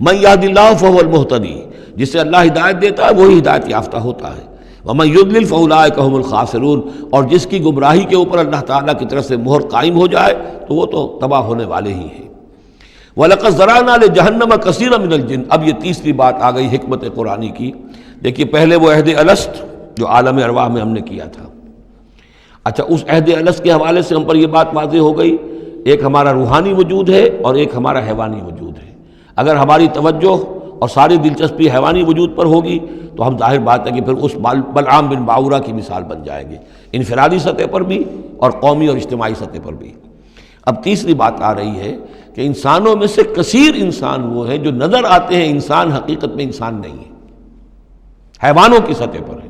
من یہد اللہ فہو المہتدی، جسے اللہ ہدایت دیتا ہے وہی ہدایت یافتہ ہوتا ہے۔ ومن یضلل فاولئک هم الخاسرون، اور جس کی گمراہی کے اوپر اللہ تعالیٰ کی طرف سے مہر قائم ہو جائے تو وہ تو تباہ ہونے والے ہی ہیں۔ وَلَقَدْ ذَرَأْنَا لِجَهَنَّمَ كَثِيرًا مِنَ الْجِنِّ، اب یہ تیسری بات آ گئی حکمت قرآنی کی۔ دیکھیے پہلے وہ عہد الست جو عالم ارواح میں ہم نے کیا تھا، اچھا اس عہد الست کے حوالے سے ہم پر یہ بات واضح ہو گئی، ایک ہمارا روحانی وجود ہے اور ایک ہمارا حیوانی وجود ہے۔ اگر ہماری توجہ اور ساری دلچسپی حیوانی وجود پر ہوگی تو ہم ظاہر بات ہے کہ پھر اس بلعام بن باورہ کی مثال بن جائیں گے، انفرادی سطح پر بھی اور قومی اور اجتماعی سطح پر بھی۔ اب تیسری بات آ رہی ہے کہ انسانوں میں سے کثیر انسان وہ ہیں جو نظر آتے ہیں انسان، حقیقت میں انسان نہیں ہے، حیوانوں کی سطح پر ہے۔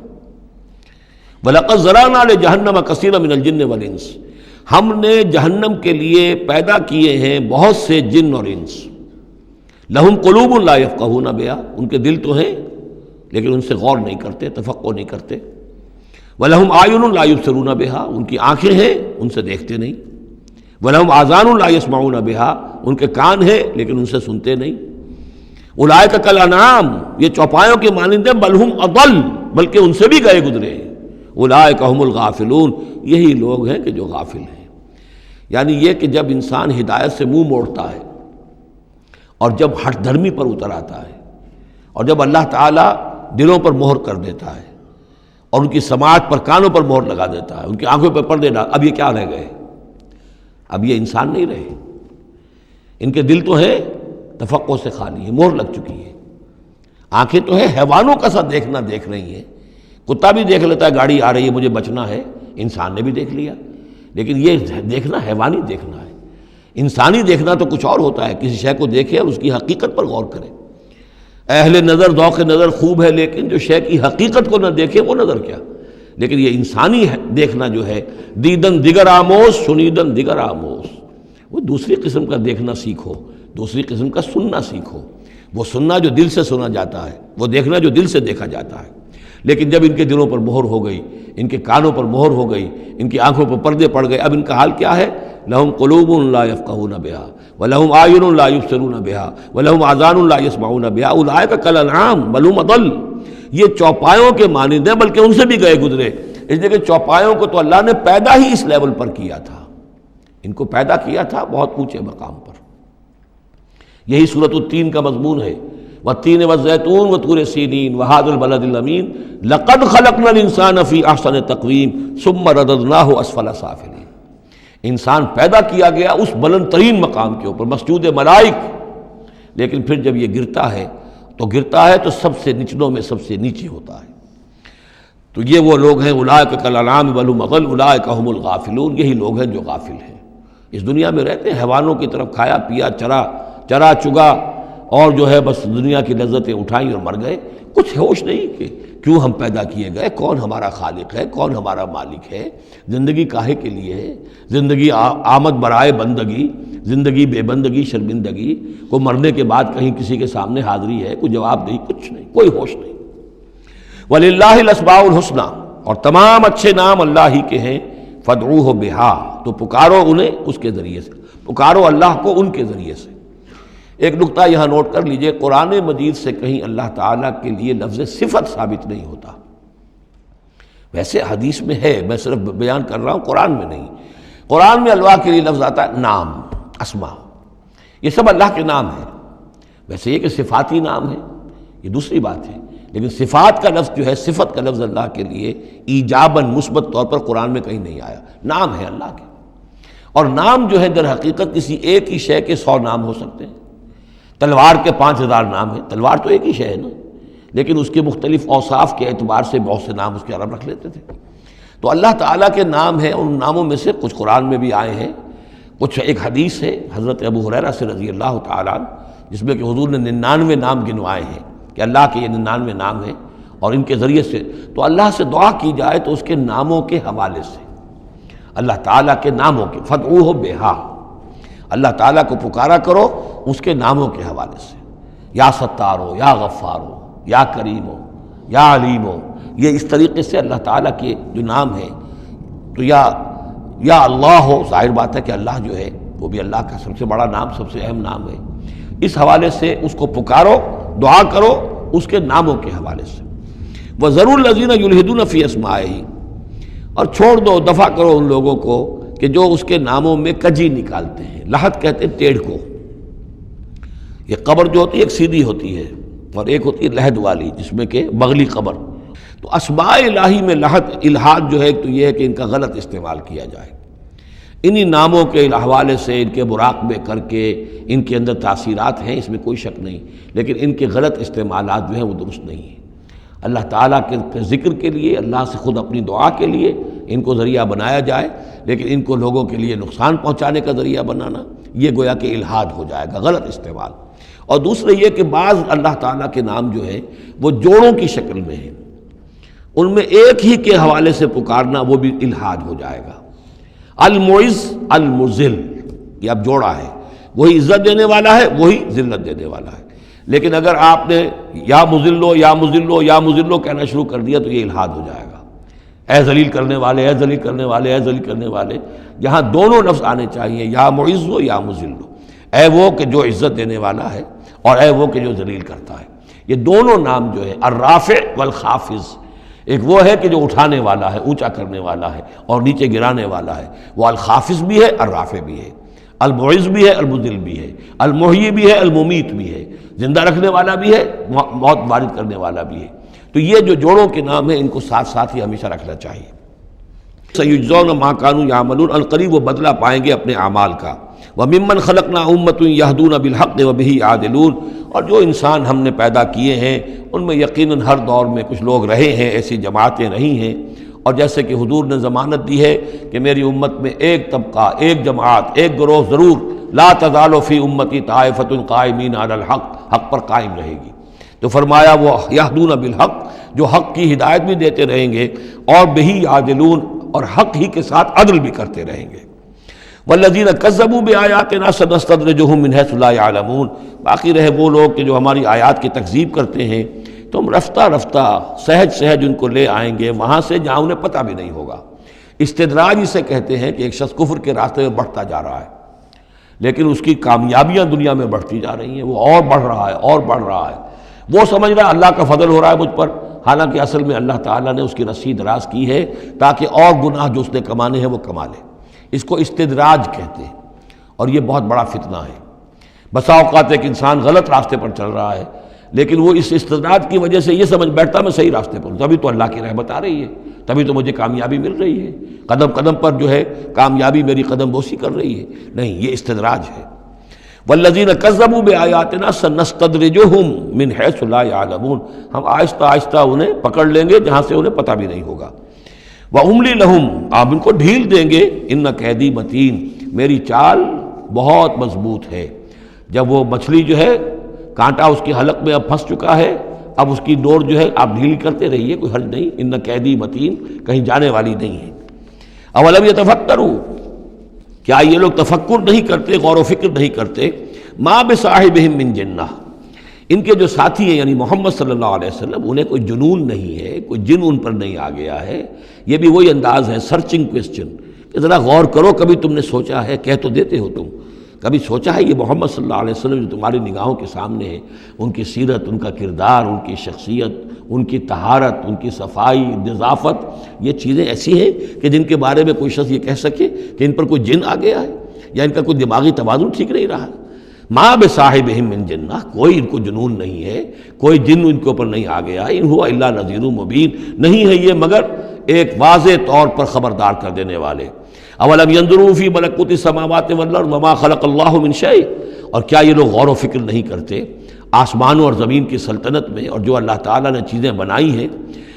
وَلَقَدْ ذَرَأْنَا لِجَهَنَّمَ كَثِيرًا مِنَ الْجِنِّ وَالْإِنسِ، ہم نے جہنم کے لیے پیدا کیے ہیں بہت سے جن اور انس۔ لہم قلوب لا یفقہون بہا، ان کے دل تو ہیں لیکن ان سے غور نہیں کرتے، تفقہ نہیں کرتے۔ وَلَهُمْ أَعْيُنٌ لَا يُبْصِرُونَ بِهَا، ان کی آنکھیں ہیں ان سے دیکھتے نہیں۔ وَلَهُمْ آذَانٌ لَا يَسْمَعُونَ بِهَا، ان کے کان ہیں لیکن ان سے سنتے نہیں۔ اولئک کالانعام، یہ چوپایوں کے مانند ہیں، بل ہم اضل، بلکہ ان سے بھی گئے گزرے ہیں۔ اولئک هم الغافلون، یہی لوگ ہیں کہ جو غافل ہیں۔ یعنی یہ کہ جب انسان ہدایت سے منہ موڑتا ہے اور جب ہٹ دھرمی پر اتر آتا ہے اور جب اللہ تعالیٰ دلوں پر مہر کر دیتا ہے اور ان کی سماعت پر کانوں پر مہر لگا دیتا ہے، ان کی آنکھوں پہ پردے ڈال، اب یہ کیا رہ گئے؟ اب یہ انسان نہیں رہے، ان کے دل تو ہیں تفقع سے خالی ہے، مہر لگ چکی ہے۔ آنکھیں تو ہیں حیوانوں کا سا دیکھنا دیکھ رہی ہیں، کتا بھی دیکھ لیتا ہے گاڑی آ رہی ہے مجھے بچنا ہے، انسان نے بھی دیکھ لیا، لیکن یہ دیکھنا حیوانی دیکھنا ہے۔ انسانی دیکھنا تو کچھ اور ہوتا ہے، کسی شے کو دیکھے اور اس کی حقیقت پر غور کرے۔ اہل نظر ذوق نظر خوب ہے، لیکن جو شے کی حقیقت کو نہ دیکھے وہ نظر کیا۔ لیکن یہ انسانی دیکھنا جو ہے، دیدن دیگر آموز شنیدن دیگر آموز، وہ دوسری قسم کا دیکھنا سیکھو، دوسری قسم کا سننا سیکھو۔ وہ سننا جو دل سے سنا جاتا ہے، وہ دیکھنا جو دل سے دیکھا جاتا ہے۔ لیکن جب ان کے دلوں پر مہر ہو گئی، ان کے کانوں پر مہر ہو گئی، ان کی آنکھوں پر پردے پڑ گئے، اب ان کا حال کیا ہے؟ لہم قلوب لا یفقہون بہا ولہم اعین لا یبصرون بہا ولہم آذان لا یسمعون بہا اولئک کالانعام بل ہم اضل، یہ چوپایوں کے مانند ہیں بلکہ ان سے بھی گئے گزرے۔ اس لیے کہ چوپایوں کو تو اللہ نے پیدا ہی اس لیول پر کیا تھا، ان کو پیدا کیا تھا بہت اونچے مقام پر۔ یہی سورۃ التین کا مضمون ہے، والتین والزیتون وطور سینین وہذا البلد الامین لقد خلقنا الانسان فی احسن تقویم ثم رددناہ اسفل سافلین۔ انسان پیدا کیا گیا اس بلند ترین مقام کے اوپر، مسجود ملائک، لیکن پھر جب یہ گرتا ہے تو سب سے نچلوں میں سب سے نیچے ہوتا ہے۔ تو یہ وہ لوگ ہیں اولئک کالانعام بل هم اضل اولئک هم الغافلون، یہی لوگ ہیں جو غافل ہیں، اس دنیا میں رہتے ہیں حیوانوں کی طرف کھایا پیا چرا چگا اور جو ہے بس دنیا کی لذتیں اٹھائیں اور مر گئے، کچھ ہوش نہیں کہ کیوں ہم پیدا کیے گئے، کون ہمارا خالق ہے، کون ہمارا مالک ہے، زندگی کاہے کے لیے ہے، زندگی آمد برائے بندگی، زندگی بے بندگی شرمندگی، کو مرنے کے بعد کہیں کسی کے سامنے حاضری ہے، کوئی جواب نہیں، کچھ نہیں، کوئی ہوش نہیں۔ وَلِلَّهِ الْأَسْمَاءُ الْحُسْنَى، اور تمام اچھے نام اللہ ہی کے ہیں، فَادْعُوهُ بِهَا، تو پکارو انہیں اس کے ذریعے سے، پکارو اللہ کو ان کے ذریعے سے۔ ایک نقطہ یہاں نوٹ کر لیجئے، قرآن مجید سے کہیں اللہ تعالیٰ کے لیے لفظ صفت ثابت نہیں ہوتا، ویسے حدیث میں ہے، میں صرف بیان کر رہا ہوں، قرآن میں نہیں۔ قرآن میں اللہ کے لیے لفظ آتا ہے نام، اسماء، یہ سب اللہ کے نام ہیں، ویسے یہ کہ صفاتی نام ہے یہ دوسری بات ہے، لیکن صفات کا لفظ جو ہے، صفت کا لفظ اللہ کے لیے ایجاباً مثبت طور پر قرآن میں کہیں نہیں آیا، نام ہے اللہ کے۔ اور نام جو ہے در حقیقت کسی ایک ہی شے کے 100 نام ہو سکتے ہیں، تلوار کے 5000 نام ہیں، تلوار تو ایک ہی شے ہے نا، لیکن اس کے مختلف اوصاف کے اعتبار سے بہت سے نام اس کے عرب رکھ لیتے تھے۔ تو اللہ تعالیٰ کے نام ہیں، ان ناموں میں سے کچھ قرآن میں بھی آئے ہیں، کچھ ایک حدیث ہے حضرت ابو ہریرہ سے رضی اللہ تعالیٰ عنہ، جس میں کہ حضور نے 99 نام گنوائے ہیں کہ اللہ کے یہ 99 نام ہیں، اور ان کے ذریعے سے تو اللہ سے دعا کی جائے تو اس کے ناموں کے حوالے سے، اللہ تعالیٰ کے ناموں کے، فَادْعُوهُ بِهَا، اللہ تعالیٰ کو پکارا کرو اس کے ناموں کے حوالے سے، یا ستارو، یا غفارو، یا کریمو، یا علیمو، یہ اس طریقے سے اللہ تعالیٰ کے جو نام ہیں، تو یا اللہ ہو، ظاہر بات ہے کہ اللہ جو ہے وہ بھی اللہ کا سب سے بڑا نام، سب سے اہم نام ہے، اس حوالے سے اس کو پکارو، دعا کرو اس کے ناموں کے حوالے سے۔ وَذَرُوا الَّذِينَ يُلْحِدُونَ فِي أَسْمَائِهِ، اور چھوڑ دو، دفع کرو ان لوگوں کو کہ جو اس کے ناموں میں کجی نکالتے ہیں، لحد کہتے ہیں ٹیڑھ کو، یہ قبر جو ہوتی ہے ایک سیدھی ہوتی ہے اور ایک ہوتی ہے لحد والی جس میں کہ بغلی قبر، تو اسماء الہی میں لحد الحاد جو ہے تو یہ ہے کہ ان کا غلط استعمال کیا جائے، انہی ناموں کے حوالے سے ان کے مراقبے کر کے ان کے اندر تاثیرات ہیں، اس میں کوئی شک نہیں، لیکن ان کے غلط استعمالات جو ہیں وہ درست نہیں ہیں۔ اللہ تعالیٰ کے ذکر کے لیے، اللہ سے خود اپنی دعا کے لیے ان کو ذریعہ بنایا جائے، لیکن ان کو لوگوں کے لیے نقصان پہنچانے کا ذریعہ بنانا یہ گویا کہ الحاد ہو جائے گا، غلط استعمال۔ اور دوسرے یہ کہ بعض اللہ تعالیٰ کے نام جو ہیں وہ جوڑوں کی شکل میں ہیں، ان میں ایک ہی کے حوالے سے پکارنا وہ بھی الحاد ہو جائے گا۔ المعز المذل، یہ اب جوڑا ہے، وہی عزت دینے والا ہے، وہی ذلت دینے والا ہے، لیکن اگر آپ نے یا مذلو یا مذلو یا مذلو کہنا شروع کر دیا تو یہ الحاد ہو جائے گا، اے ذلیل کرنے والے، اے ذلیل کرنے والے، اے ذلیل کرنے والے، جہاں دونوں لفظ آنے چاہیے، یا معز ہو یا مذلو، اے وہ کہ جو عزت دینے والا ہے اور اے وہ کہ جو ذلیل کرتا ہے۔ یہ دونوں نام جو ہے الرافع والخافض، ایک وہ ہے کہ جو اٹھانے والا ہے، اونچا کرنے والا ہے اور نیچے گرانے والا ہے، وہ الخافض بھی ہے، الرافع بھی ہے، المعز بھی ہے، المذل بھی ہے، المحیی بھی ہے، الممیت بھی ہے، زندہ رکھنے والا بھی ہے، موت وارد کرنے والا بھی ہے۔ تو یہ جو جوڑوں کے نام ہیں ان کو ساتھ ساتھ ہی ہمیشہ رکھنا چاہیے۔ سَيُجْزَوْنَ مَا كَانُوا يَعْمَلُونَ، القریب وہ بدلہ پائیں گے اپنے اعمال کا۔ وَمِمَّنْ خَلَقْنَا أُمَّةٌ يَهْدُونَ بِالْحَقِّ وَبِهِ يَعْدِلُونَ، اور جو انسان ہم نے پیدا کیے ہیں ان میں یقیناً ہر دور میں کچھ لوگ رہے ہیں، ایسی جماعتیں رہی ہیں، اور جیسے کہ حضور نے ضمانت دی ہے کہ میری امت میں ایک طبقہ، ایک جماعت، ایک گروہ ضرور، لا تزال فی امتی طائفۃ قائمین علی الحق، حق پر قائم رہے گی۔ تو فرمایا وہ یہدون بالحق، جو حق کی ہدایت بھی دیتے رہیں گے، اور بہی یعدلون، اور حق ہی کے ساتھ عدل بھی کرتے رہیں گے۔ والذین کذبوا بآیاتنا سنستدرجهم من حیث لا یعلمون، باقی رہے وہ لوگ کہ جو ہماری آیات کی تکذیب کرتے ہیں تو ہم رفتہ رفتہ سہج سہج ان کو لے آئیں گے وہاں سے جہاں انہیں پتہ بھی نہیں ہوگا۔ استدراج اسے کہتے ہیں کہ ایک شخص کفر کے راستے میں بڑھتا جا رہا ہے، لیکن اس کی کامیابیاں دنیا میں بڑھتی جا رہی ہیں، وہ اور بڑھ رہا ہے اور بڑھ رہا ہے، وہ سمجھ رہا ہے اللہ کا فضل ہو رہا ہے مجھ پر، حالانکہ اصل میں اللہ تعالیٰ نے اس کی رسی دراز کی ہے تاکہ اور گناہ جو اس نے کمانے ہیں وہ کما لے۔ اس کو استدراج کہتے ہیں، اور یہ بہت بڑا فتنہ ہے۔ بسا اوقات ایک انسان غلط راستے پر چل رہا ہے لیکن وہ اس استدراج کی وجہ سے یہ سمجھ بیٹھتا میں صحیح راستے پر ہوں، تبھی تو اللہ کی رحمت آ رہی ہے، تبھی تو مجھے کامیابی مل رہی ہے، قدم قدم پر جو ہے کامیابی میری قدم بوسی کر رہی ہے۔ نہیں، یہ استدراج ہے۔ والذین کذبوا بآیاتنا سنستدرجهم من حیث لا یعلمون، ہم آہستہ آہستہ انہیں پکڑ لیں گے جہاں سے انہیں پتہ بھی نہیں ہوگا۔ واملی لہم، آپ ان کو ڈھیل دیں گے، ان کیدی متین، میری چال بہت مضبوط ہے۔ جب وہ مچھلی جو ہے کانٹا اس کی حلق میں اب پھنس چکا ہے، اب اس کی ڈور جو ہے آپ ڈھیل کرتے رہیے، کوئی حرج نہیں، ان قیدی متین، کہیں جانے والی نہیں ہے۔ اولم یتفکروا، کیا یہ لوگ تفکر نہیں کرتے، غور و فکر نہیں کرتے؟ ما بصاحبہم من جنہ، ان کے جو ساتھی ہیں یعنی محمد صلی اللہ علیہ وسلم، انہیں کوئی جنون نہیں ہے، کوئی جن ان پر نہیں آ گیا ہے۔ یہ بھی وہی انداز ہے، سرچنگ کویسچن، کہ ذرا غور کرو، کبھی تم نے سوچا ہے، کہہ تو دیتے ہو تم، کبھی سوچا ہے یہ محمد صلی اللہ علیہ وسلم جو تمہاری نگاہوں کے سامنے ہے، ان کی سیرت، ان کا کردار، ان کی شخصیت، ان کی طہارت، ان کی صفائی، نظافت، یہ چیزیں ایسی ہیں کہ جن کے بارے میں کوئی شخص یہ کہہ سکے کہ ان پر کوئی جن آ گیا ہے یا ان کا کوئی دماغی توازن ٹھیک نہیں رہا؟ ما بصاحبہم من جنہ، کوئی ان کو جنون نہیں ہے، کوئی جن ان کے اوپر نہیں آ گیا، ان ہوا الا نذیر مبین، نہیں ہے یہ مگر ایک واضح طور پر خبردار کر دینے والے۔ اولم ينظروا فی ملکوت السماوات والارض وما خلق اللہ من شیء، اور کیا یہ لوگ غور و فکر نہیں کرتے آسمانوں اور زمین کی سلطنت میں اور جو اللہ تعالیٰ نے چیزیں بنائی ہیں؟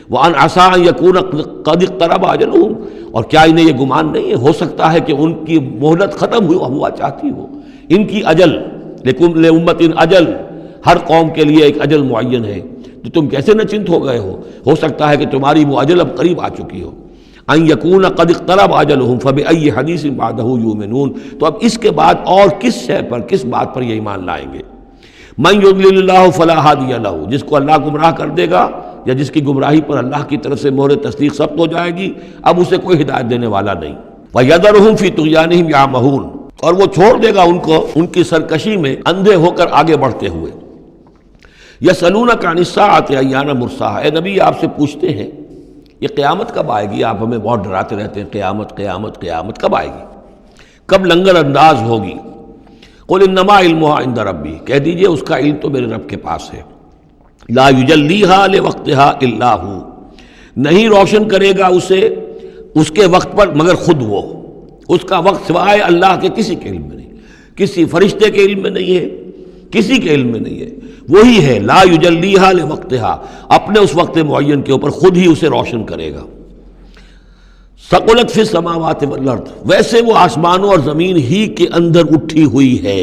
وان عسى ان يكون قد اقترب اجلهم، اور کیا انہیں یہ گمان نہیں ہے ہو سکتا ہے کہ ان کی مہلت ختم ہوا چاہتی ہو، ان کی اجل، لکل امت اجل، ہر قوم کے لیے ایک اجل معین ہے، تو تم کیسے نچنت ہو گئے ہو سکتا ہے کہ تمہاری وہ اجل اب قریب آ چکی ہو۔ ان یکون قد اقترب اجلهم فبأي حدیث بعدہ یؤمنون، تو اب اس کے بعد اور کس شے پر، کس بات پر یہ ایمان لائیں گے؟ من یضلل اللہ فلا ہادی لہ، جس کو اللہ گمراہ کر دے گا یا جس کی گمراہی پر اللہ کی طرف سے مہر تصدیق ثبت ہو جائے گی، اب اسے کوئی ہدایت دینے والا نہیں۔ وَيَذَرُهُمْ فِي طُغْيَانِهِمْ يَعْمَهُونَ، اور وہ چھوڑ دے گا ان کو ان کی سرکشی میں اندھے ہو کر آگے بڑھتے ہوئے۔ يَسْأَلُونَكَ عَنِ السَّاعَةِ أَيَّانَ مُرْسَاهَا، اے نبی آپ سے پوچھتے ہیں یہ قیامت کب آئے گی، آپ ہمیں بہت ڈراتے رہتے ہیں قیامت قیامت قیامت کب آئے گی، کب لنگر انداز ہوگی؟ قُلْ إِنَّمَا عِلْمُهَا عِنْدَ رَبِّي، کہہ دیجئے اس کا علم تو میرے رب کے پاس ہے۔ لا يجلیها لوقتها الا هو، نہیں روشن کرے گا اسے اس کے وقت پر مگر خود وہ، اس کا وقت سوائے اللہ کے کسی کے علم میں نہیں، کسی فرشتے کے علم میں نہیں ہے، کسی کے علم میں نہیں ہے، وہی ہے لا یجلیها لوقتها، اپنے اس وقت معین کے اوپر خود ہی اسے روشن کرے گا۔ ثقلت فی السماوات والارض، ویسے وہ آسمانوں اور زمین ہی کے اندر اٹھی ہوئی ہے،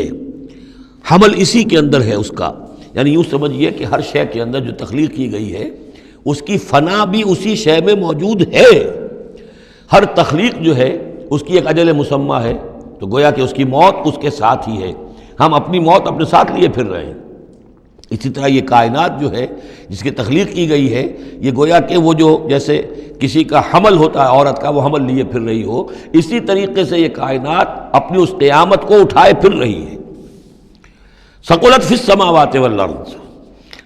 حمل اسی کے اندر ہے اس کا، یعنی یوں سمجھیے کہ ہر شے کے اندر جو تخلیق کی گئی ہے اس کی فنا بھی اسی شے میں موجود ہے، ہر تخلیق جو ہے اس کی ایک اجل مسمى ہے، تو گویا کہ اس کی موت اس کے ساتھ ہی ہے، ہم اپنی موت اپنے ساتھ لیے پھر رہے ہیں۔ اسی طرح یہ کائنات جو ہے جس کی تخلیق کی گئی ہے، یہ گویا کہ وہ جو جیسے کسی کا حمل ہوتا ہے عورت کا، وہ حمل لیے پھر رہی ہو، اسی طریقے سے یہ کائنات اپنی اس قیامت کو اٹھائے پھر رہی ہے۔ ثقلت فی السماوات والارض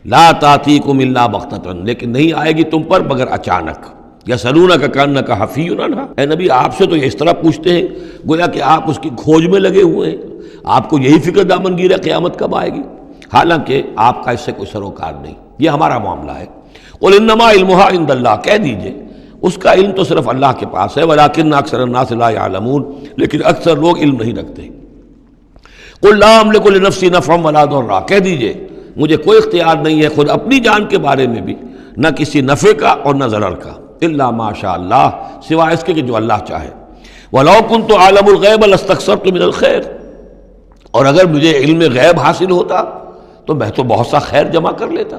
لا تأتیکم الا بغتۃ، لیکن نہیں آئے گی تم پر مگر اچانک۔ یسألونک کأنک حفی عنہا، اے نبی آپ سے تو یہ اس طرح پوچھتے ہیں گویا کہ آپ اس کی کھوج میں لگے ہوئے ہیں، آپ کو یہی فکر دامنگیر ہے قیامت کب آئے گی، حالانکہ آپ کا اس سے کوئی سروکار نہیں، یہ ہمارا معاملہ ہے۔ قل انما علمها عند اللہ، کہہ دیجئے اس کا علم تو صرف اللہ کے پاس ہے، ولکن اکثر الناس لا يعلمون، لیکن اکثر لوگ علم نہیں رکھتے۔ قل لا املک لنفسی نفعا ولا ضرا، کہہ دیجئے مجھے کوئی اختیار نہیں ہے خود اپنی جان کے بارے میں بھی، نہ کسی نفع کا اور نہ ضرر کا، الا ما شاء اللہ، سوائے اس کے کہ جو اللہ چاہے۔ ولو كنت اعلم الغیب لاستكثرت من الخیر، اور اگر مجھے علم غیب حاصل ہوتا تو میں تو بہت سا خیر جمع کر لیتا،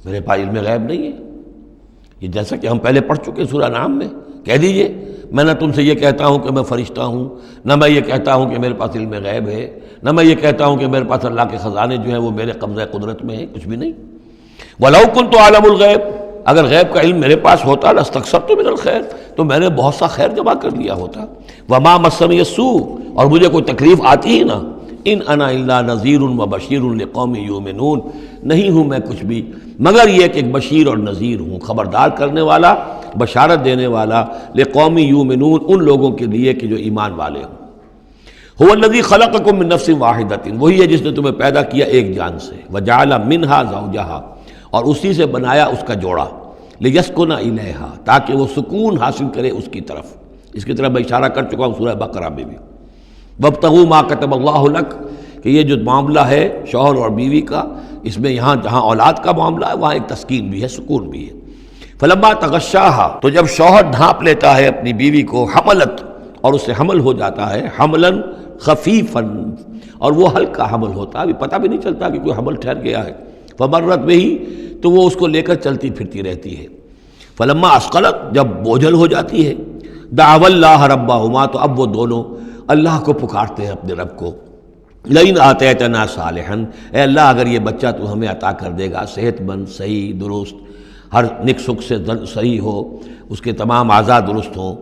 میرے پاس علم غیب نہیں ہے۔ یہ جیسا کہ ہم پہلے پڑھ چکے سورہ نام میں، کہہ دیجئے میں نہ تم سے یہ کہتا ہوں کہ میں فرشتہ ہوں، نہ میں یہ کہتا ہوں کہ میرے پاس علم غیب ہے، نہ میں یہ کہتا ہوں کہ میرے پاس اللہ کے خزانے جو ہیں وہ میرے قبضہ قدرت میں ہیں، کچھ بھی نہیں۔ وَلَوْ كُنْتُ أَعْلَمُ الْغَيْبَ، اگر غیب کا علم میرے پاس ہوتا لَاسْتَكْثَرْتُ مِنَ الْخَيْرِ، تو میں نے بہت سا خیر جمع کر لیا ہوتا۔ وَمَا مَسَّنِيَ السُّوءُ، اور مجھے کوئی تکلیف آتی ہی نہ۔ ان انا الا نذیر وبشیر لقوم یؤمنون، نہیں ہوں میں کچھ بھی مگر یہ کہ ایک بشیر اور نذیر ہوں، خبردار کرنے والا، بشارت دینے والا، لقوم یؤمنون، ان لوگوں کے لیے کہ جو ایمان والے ہوں۔ هو الذی خلقکم من نفس واحدۃ، وہی ہے جس نے تمہیں پیدا کیا ایک جان سے، وجعل منہا زوجہا، اور اسی سے بنایا اس کا جوڑا، لیسکن الیہا، تاکہ وہ سکون حاصل کرے اس کی طرف۔ اس کی طرف میں اشارہ کر چکا ہوں سورہ بقرہ میں بھی۔ وابتغوا ما کتب اللہ لک، کہ یہ جو معاملہ ہے شوہر اور بیوی کا، اس میں یہاں جہاں اولاد کا معاملہ ہے وہاں ایک تسکین بھی ہے، سکون بھی ہے۔ فلما تغشاہا، تو جب شوہر ڈھانپ لیتا ہے اپنی بیوی کو، حملت، اور اس سے حمل ہو جاتا ہے، حملاً خفیفاً، اور وہ ہلکا حمل ہوتا ہے، ابھی پتہ بھی نہیں چلتا کہ کوئی حمل ٹھہر گیا ہے، فمرت بہ، تو وہ اس کو لے کر چلتی پھرتی رہتی ہے۔ فلما اثقلت، جب بوجھل ہو جاتی ہے، دعوا اللہ ربہما، تو اب وہ دونوں اللہ کو پکارتے ہیں اپنے رب کو، لئن آتیتنا صالحا، اے اللہ اگر یہ بچہ تو ہمیں عطا کر دے گا صحت مند، صحیح، درست، ہر نک سکھ سے صحیح ہو، اس کے تمام اعضاء درست ہوں،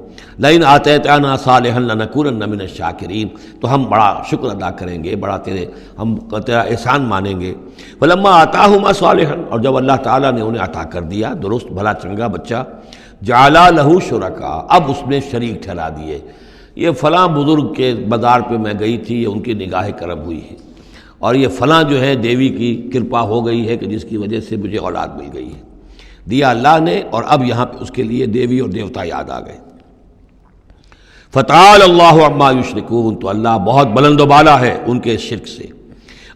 لئن آتیتنا صالحا لنکونن من الشاکرین، تو ہم بڑا شکر ادا کریں گے، بڑا ہم تیرا احسان مانیں گے۔ فلما آتاہما صالحا، اور جب اللہ تعالیٰ نے انہیں عطا کر دیا درست بھلا چنگا بچہ، جعلا لہ شرکاء، اب اس میں شریک ٹھہرا دیے، یہ فلاں بزرگ کے مزار پہ میں گئی تھی، یہ ان کی نگاہ کرم ہوئی ہے، اور یہ فلاں جو ہے دیوی کی کرپا ہو گئی ہے کہ جس کی وجہ سے مجھے اولاد مل گئی ہے، دیا اللہ نے، اور اب یہاں پہ اس کے لیے دیوی اور دیوتا یاد آ گئے۔ فتعالی اللہ عما یشرکون، تو اللہ بہت بلند و بالا ہے ان کے شرک سے۔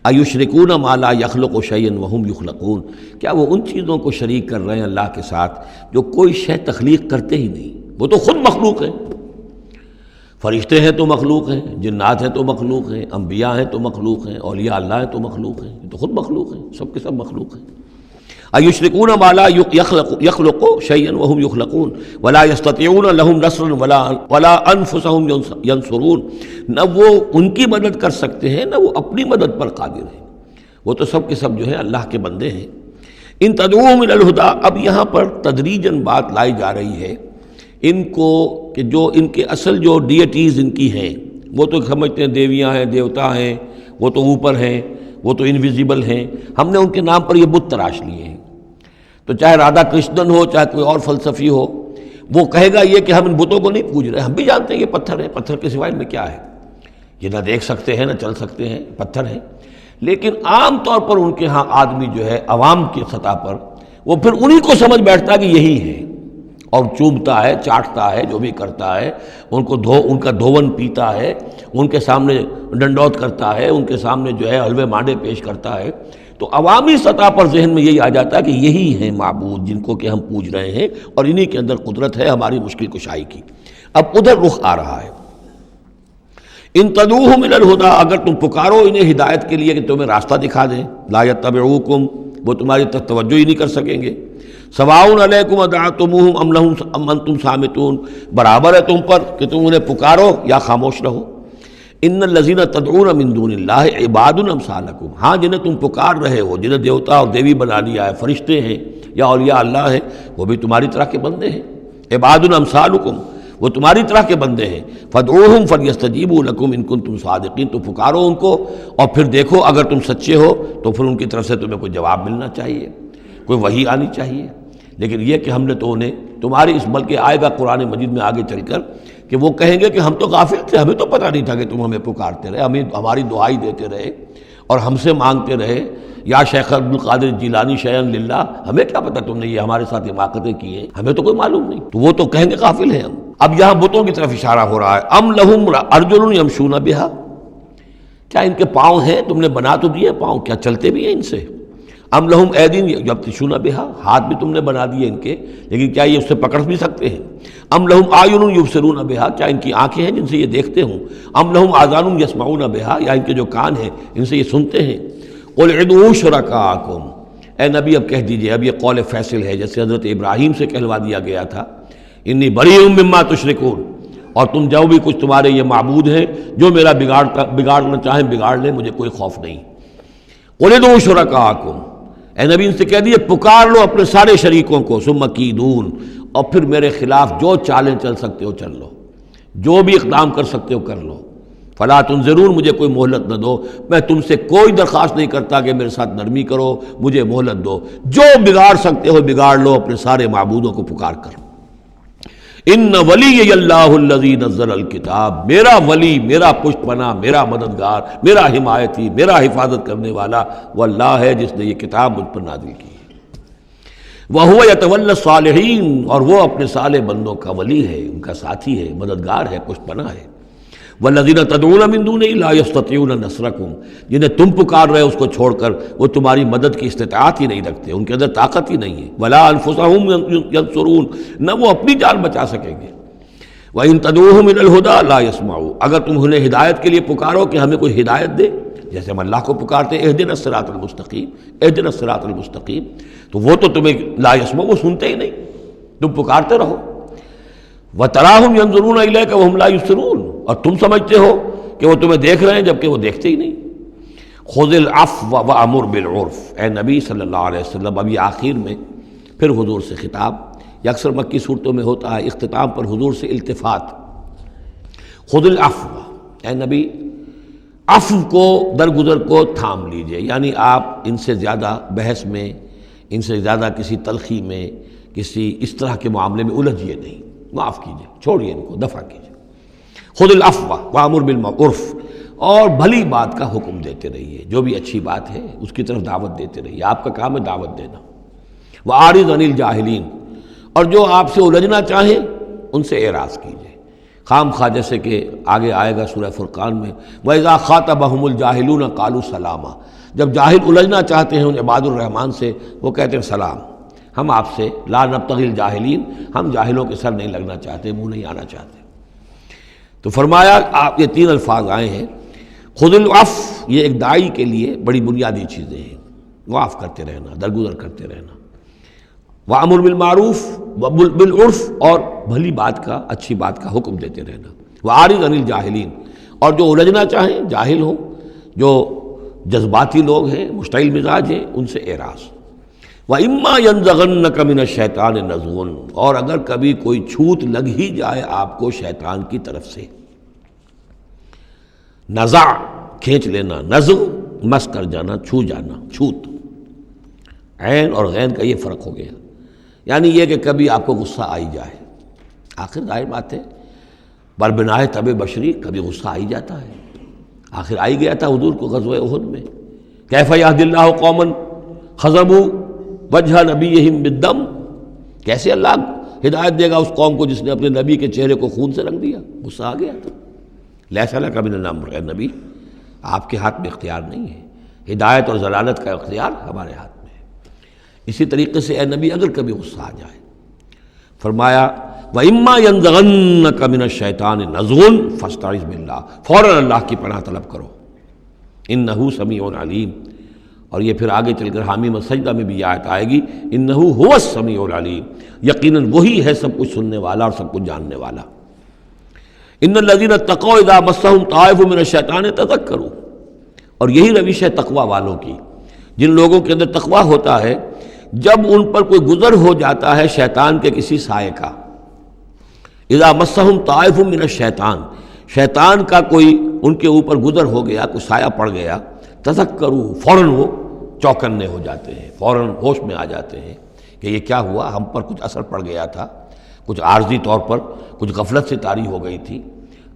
ایشرکون ما لا یخلق شیئا وہم یخلقون، کیا وہ ان چیزوں کو شریک کر رہے ہیں اللہ کے ساتھ جو کوئی شے تخلیق کرتے ہی نہیں، وہ تو خود مخلوق ہیں۔ فرشتے ہیں تو مخلوق ہیں، جنات ہیں تو مخلوق ہیں، انبیاء ہیں تو مخلوق ہیں، اولیاء اللہ ہیں تو مخلوق ہیں، یہ تو خود مخلوق ہیں، سب کے سب مخلوق ہیں۔ ایشرکون ما لا یخلق شیئا وہم یخلقون ولا یستطیعون لہم نصرا ولا انفسہم ینصرون، نہ وہ ان کی مدد کر سکتے ہیں نہ وہ اپنی مدد پر قادر ہیں، وہ تو سب کے سب جو ہے اللہ کے بندے ہیں۔ ان تدعوہم الی الہدی، اب یہاں پر تدریجاً بات لائی جا رہی ہے ان کو کہ جو ان کے اصل جو ڈیٹیز ان کی ہیں، وہ تو سمجھتے ہیں دیویاں ہیں، دیوتا ہیں، وہ تو اوپر ہیں، وہ تو انویزیبل ہیں، ہم نے ان کے نام پر یہ بت تراش لیے ہیں۔ تو چاہے رادھا کرشنن ہو، چاہے کوئی اور فلسفی ہو، وہ کہے گا یہ کہ ہم ان بتوں کو نہیں پوج رہے، ہم بھی جانتے ہیں یہ پتھر ہے، پتھر کے سوائے میں کیا ہے، یہ نہ دیکھ سکتے ہیں نہ چل سکتے ہیں، پتھر ہیں۔ لیکن عام طور پر ان کے ہاں آدمی جو ہے عوام کی سطح پر، وہ پھر انہی کو سمجھ بیٹھتا ہے کہ یہی ہے، اور چومتا ہے، چاٹتا ہے، جو بھی کرتا ہے، ان کا دھون پیتا ہے، ان کے سامنے ڈنڈوت کرتا ہے، ان کے سامنے جو ہے حلوے مانڈے پیش کرتا ہے، تو عوامی سطح پر ذہن میں یہی آ جاتا ہے کہ یہی ہیں معبود جن کو کہ ہم پوج رہے ہیں، اور انہی کے اندر قدرت ہے ہماری مشکل کشائی کی۔ اب ادھر رخ آ رہا ہے، ان تدعوہم الی الہدی، اگر تم پکارو انہیں ہدایت کے لیے کہ تمہیں راستہ دکھا دیں، لا یتبعوکم، وہ تمہاری طرف توجہ ہی نہیں کر سکیں گے، سواء علیکم ادعوتموہم ام انتم صامتون، برابر ہے تم پر کہ تم انہیں پکارو یا خاموش رہو۔ ان الذین تدعون من دون اللہ عباد امثالکم، ہاں جنہیں تم پکار رہے ہو، جنہیں دیوتا اور دیوی بنا لیا ہے، فرشتے ہیں یا اولیاء اللہ ہیں، وہ بھی تمہاری طرح کے بندے ہیں، عباد امثالکم، وہ تمہاری طرح کے بندے ہیں، فادعوہم فلیستجیبوا لکم ان کنتم صادقین، تو پکارو ان کو اور پھر دیکھو اگر تم سچے ہو تو پھر ان کی طرف سے تمہیں کوئی جواب ملنا چاہیے، کوئی وحی آنی چاہیے۔ لیکن یہ کہ ہم نے تو انہیں تمہاری اس، بلکہ آئے گا قرآن مجید میں آگے چل کر کہ وہ کہیں گے کہ ہم تو غافل تھے، ہمیں تو پتہ نہیں تھا کہ تم ہمیں پکارتے رہے، ہمیں ہماری دعائی دیتے رہے اور ہم سے مانگتے رہے، یا شیخ عبد القادر جیلانی شیئا للہ، ہمیں کیا پتہ تم نے یہ ہمارے ساتھ حماقتیں کی ہیں، ہمیں تو کوئی معلوم نہیں۔ تو وہ تو کہیں گے غافل ہیں ہم۔ اب یہاں بتوں کی طرف اشارہ ہو رہا ہے، ام لہم ارجل یمشون بہا، کیا ان کے پاؤں ہیں، تم نے بنا تو دیے پاؤں، کیا چلتے بھی ہیں ان سے؟ ام لہم ایدین یبطشون بہا، ہاتھ بھی تم نے بنا دیے ان کے، لیکن کیا یہ اس سے پکڑ بھی سکتے ہیں؟ ام لہم اعین یبصرون بہا، کیا ان کی آنکھیں ہیں جن سے یہ دیکھتے ہوں؟ ام لہم آذان یسمعون بہا، یا ان کے جو کان ہیں ان سے یہ سنتے ہیں؟ قل ادعوا شرکاءکم، اے نبی اب کہہ دیجئے، اب یہ قول فیصل ہے، جیسے حضرت ابراہیم سے کہلوا دیا گیا تھا، انی بریء مما تشرکون، اور تم جو بھی کچھ تمہارے یہ معبود ہیں جو میرا بگاڑنا چاہیں بگاڑ لیں، مجھے کوئی خوف نہیں۔ قل ادعوا شرکاءکم، اے نبی ان سے کہہ دیے پکار لو اپنے سارے شریکوں کو، ثم کیدون، اور پھر میرے خلاف جو چالیں چل سکتے ہو چل لو، جو بھی اقدام کر سکتے ہو کر لو، فلا تنظرون، مجھے کوئی مہلت نہ دو، میں تم سے کوئی درخواست نہیں کرتا کہ میرے ساتھ نرمی کرو، مجھے مہلت دو، جو بگاڑ سکتے ہو بگاڑ لو اپنے سارے معبودوں کو پکار کر۔ ان ولی اللہ الذی نزل الکتاب، میرا ولی، میرا پشت پناہ، میرا مددگار، میرا حمایتی، میرا حفاظت کرنے والا وہ اللہ ہے جس نے یہ کتاب مجھ پر نازل کی ہے۔ وَهُوَ يَتَوَلَّى الصَّالِحِينَ، اور وہ اپنے صالح بندوں کا ولی ہے، ان کا ساتھی ہے، مددگار ہے، پشت پناہ ہے۔ وَالَّذِينَ تَدْعُونَ مِن دُونِهِ لَا يَسْتَطِيعُونَ نَصْرَكُمْ، جنہیں تم پکار رہے ہو اس کو چھوڑ کر، وہ تمہاری مدد کی استطاعت ہی نہیں رکھتے، ان کے اندر طاقت ہی نہیں ہے۔ وَلَا أَنفُسَهُمْ يَنصُرُونَ، نہ وہ اپنی جان بچا سکیں گے۔ وَإِن تَدْعُوهُمْ إِلَى الْهُدَىٰ لَا يَسْمَعُوا، اگر تم انہیں ہدایت کے لیے پکارو کہ ہمیں کوئی ہدایت دے، جیسے ہم اللہ کو پکارتے ہیں اہدنا الصراط المستقیم، اہدنا الصراط المستقیم، تو وہ تو تمہیں لا یسمعوا، وہ سنتے ہی نہیں، تم پکارتے رہو۔ وَتَرَاهُمْ يَنظُرُونَ إِلَيْكَ وَهُمْ لَا يُبْصِرُونَ، اور تم سمجھتے ہو کہ وہ تمہیں دیکھ رہے ہیں جبکہ وہ دیکھتے ہی نہیں۔ خُذِ الْعَفْوَ وَأْمُرْ بِالْعُرْفِ، اے نبی صلی اللہ علیہ وسلم، اب یہ آخر میں پھر حضور سے خطاب، یہ اکثر مکی صورتوں میں ہوتا ہے، اختتام پر حضور سے التفات۔ خُذِ الْعَفْوَ، اے نبی عفو کو، درگزر کو تھام لیجئے، یعنی آپ ان سے زیادہ بحث میں، ان سے زیادہ کسی تلخی میں، کسی اس طرح کے معاملے میں الجھیے نہیں، معاف کیجئے، چھوڑیے ان کو، دفع کیجئے۔ خُذِ الْعَفْوَ وَأْمُرْ بِالْعُرْفِ، اور بھلی بات کا حکم دیتے رہیے، جو بھی اچھی بات ہے اس کی طرف دعوت دیتے رہیے، آپ کا کام ہے دعوت دینا۔ وَأَعْرِضْ عَنِ الْجَاهِلِينَ، اور جو آپ سے الجھنا چاہیں ان سے اعراض کیجئے، خام خواہ، جیسے کہ آگے آئے گا سورہ فرقان میں، وَإِذَا خَاطَبَهُمُ الْجَاهِلُونَ قَالُوا سَلَامًا، جب جاہل الجھنا چاہتے ہیں ان عباد الرحمن سے، وہ کہتے ہیں سلام، ہم آپ سے لا نبتغی الجاہلین، ہم جاہلوں کے سر نہیں لگنا چاہتے، منہ نہیں آنا چاہتے۔ تو فرمایا آپ یہ تین الفاظ آئے ہیں، خذ العفو، یہ ایک داعی کے لیے بڑی بنیادی چیزیں ہیں، معاف کرتے رہنا، درگزر کرتے رہنا۔ وَأَمُرْ بِالْمَعْرُوفِ وَبِالْعُرْفِ، اور بھلی بات کا، اچھی بات کا حکم دیتے رہنا۔ وَأَعْرِضْ عَنِ الْجَاهِلِينَ، اور جو الجھنا چاہیں، جاہل ہوں، جو جذباتی لوگ ہیں، مشتعل مزاج ہیں، ان سے اعراض۔ وَإِمَّا يَنزَغَنَّكَ مِنَ الشَّيْطَانِ نَزْغٌ، اور اگر کبھی کوئی چھوت لگ ہی جائے آپ کو شیطان کی طرف سے، نزع کھینچ لینا، نزغ مس کر جانا، چھو جانا، چھوت، عین اور غین کا یہ فرق ہو گیا، یعنی یہ کہ کبھی آپ کو غصہ آئی جائے، آخر ظاہر بات ہے بربنائے طبع بشری کبھی غصہ آئی جاتا ہے، آخر آئی گیا تھا حضور کو غزوہ احد میں، کیف یہدی اللہ قوما خضبوا وجہ نبیہم بالدم، کیسے اللہ ہدایت دے گا اس قوم کو جس نے اپنے نبی کے چہرے کو خون سے رنگ دیا، غصہ آ گیا تھا۔ لیس لک من الامر، اے نبی آپ کے ہاتھ میں اختیار نہیں ہے، ہدایت اور ضلالت کا اختیار ہمارے ہاتھ میں ہے۔ اسی طریقے سے اے نبی اگر کبھی غصہ آ جائے، فرمایا وَإِمَّا يَنزَغَنَّكَ مِنَ الشَّيْطَانِ نَزْغٌ فَاسْتَعِذْ بِاللَّهِ، فوراً اللہ کی پناہ طلب کرو، إِنَّهُ سَمِيعٌ عَلِيمٌ، اور یہ پھر آگے چل کر حامیم السجدہ میں بھی یہ آیت آئے گی، إِنَّهُ هُوَ السَّمِيعُ الْعَلِيمُ، یقیناً وہی ہے سب کچھ سننے والا اور سب کچھ جاننے والا۔ إِنَّ الَّذِينَ اتَّقَوْا إِذَا مَسَّهُمْ طَائِفٌ مِّنَ الشَّيْطَانِ تَذَكَّرُوا، اور یہی روش ہے تقوی والوں کی، جن لوگوں کے اندر تقوی ہوتا ہے، جب ان پر کوئی گزر ہو جاتا ہے شیطان کے کسی سائے کا، اذا مسہم طائف من الشیطان، شیطان کا کوئی ان کے اوپر گزر ہو گیا، کوئی سایہ پڑ گیا، تذکروا، فوراً وہ چوکنے ہو جاتے ہیں، فوراً ہوش میں آ جاتے ہیں کہ یہ کیا ہوا، ہم پر کچھ اثر پڑ گیا تھا، کچھ عارضی طور پر کچھ غفلت سے طاری ہو گئی تھی،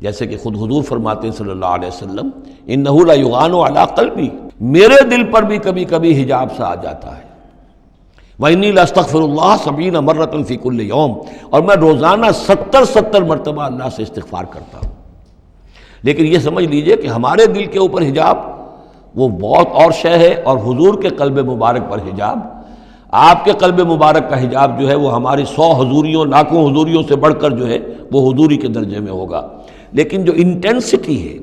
جیسے کہ خود حضور فرماتے ہیں صلی اللہ علیہ وسلم، انہ لا یغان علی قلبی، میرے دل پر بھی کبھی کبھی حجاب سا آ جاتا ہے، وَإِنِّي لَأَسْتَغْفِرُ اللَّهَ 70 مرة فی کل یوم، اور میں روزانہ 70 مرتبہ اللہ سے استغفار کرتا ہوں۔ لیکن یہ سمجھ لیجئے کہ ہمارے دل کے اوپر حجاب وہ بہت اور شے ہے، اور حضور کے قلب مبارک پر حجاب، آپ کے قلب مبارک کا حجاب جو ہے وہ ہماری 100 حضوریوں، لاکھوں حضوریوں سے بڑھ کر جو ہے وہ حضوری کے درجے میں ہوگا۔ لیکن جو انٹینسٹی ہے،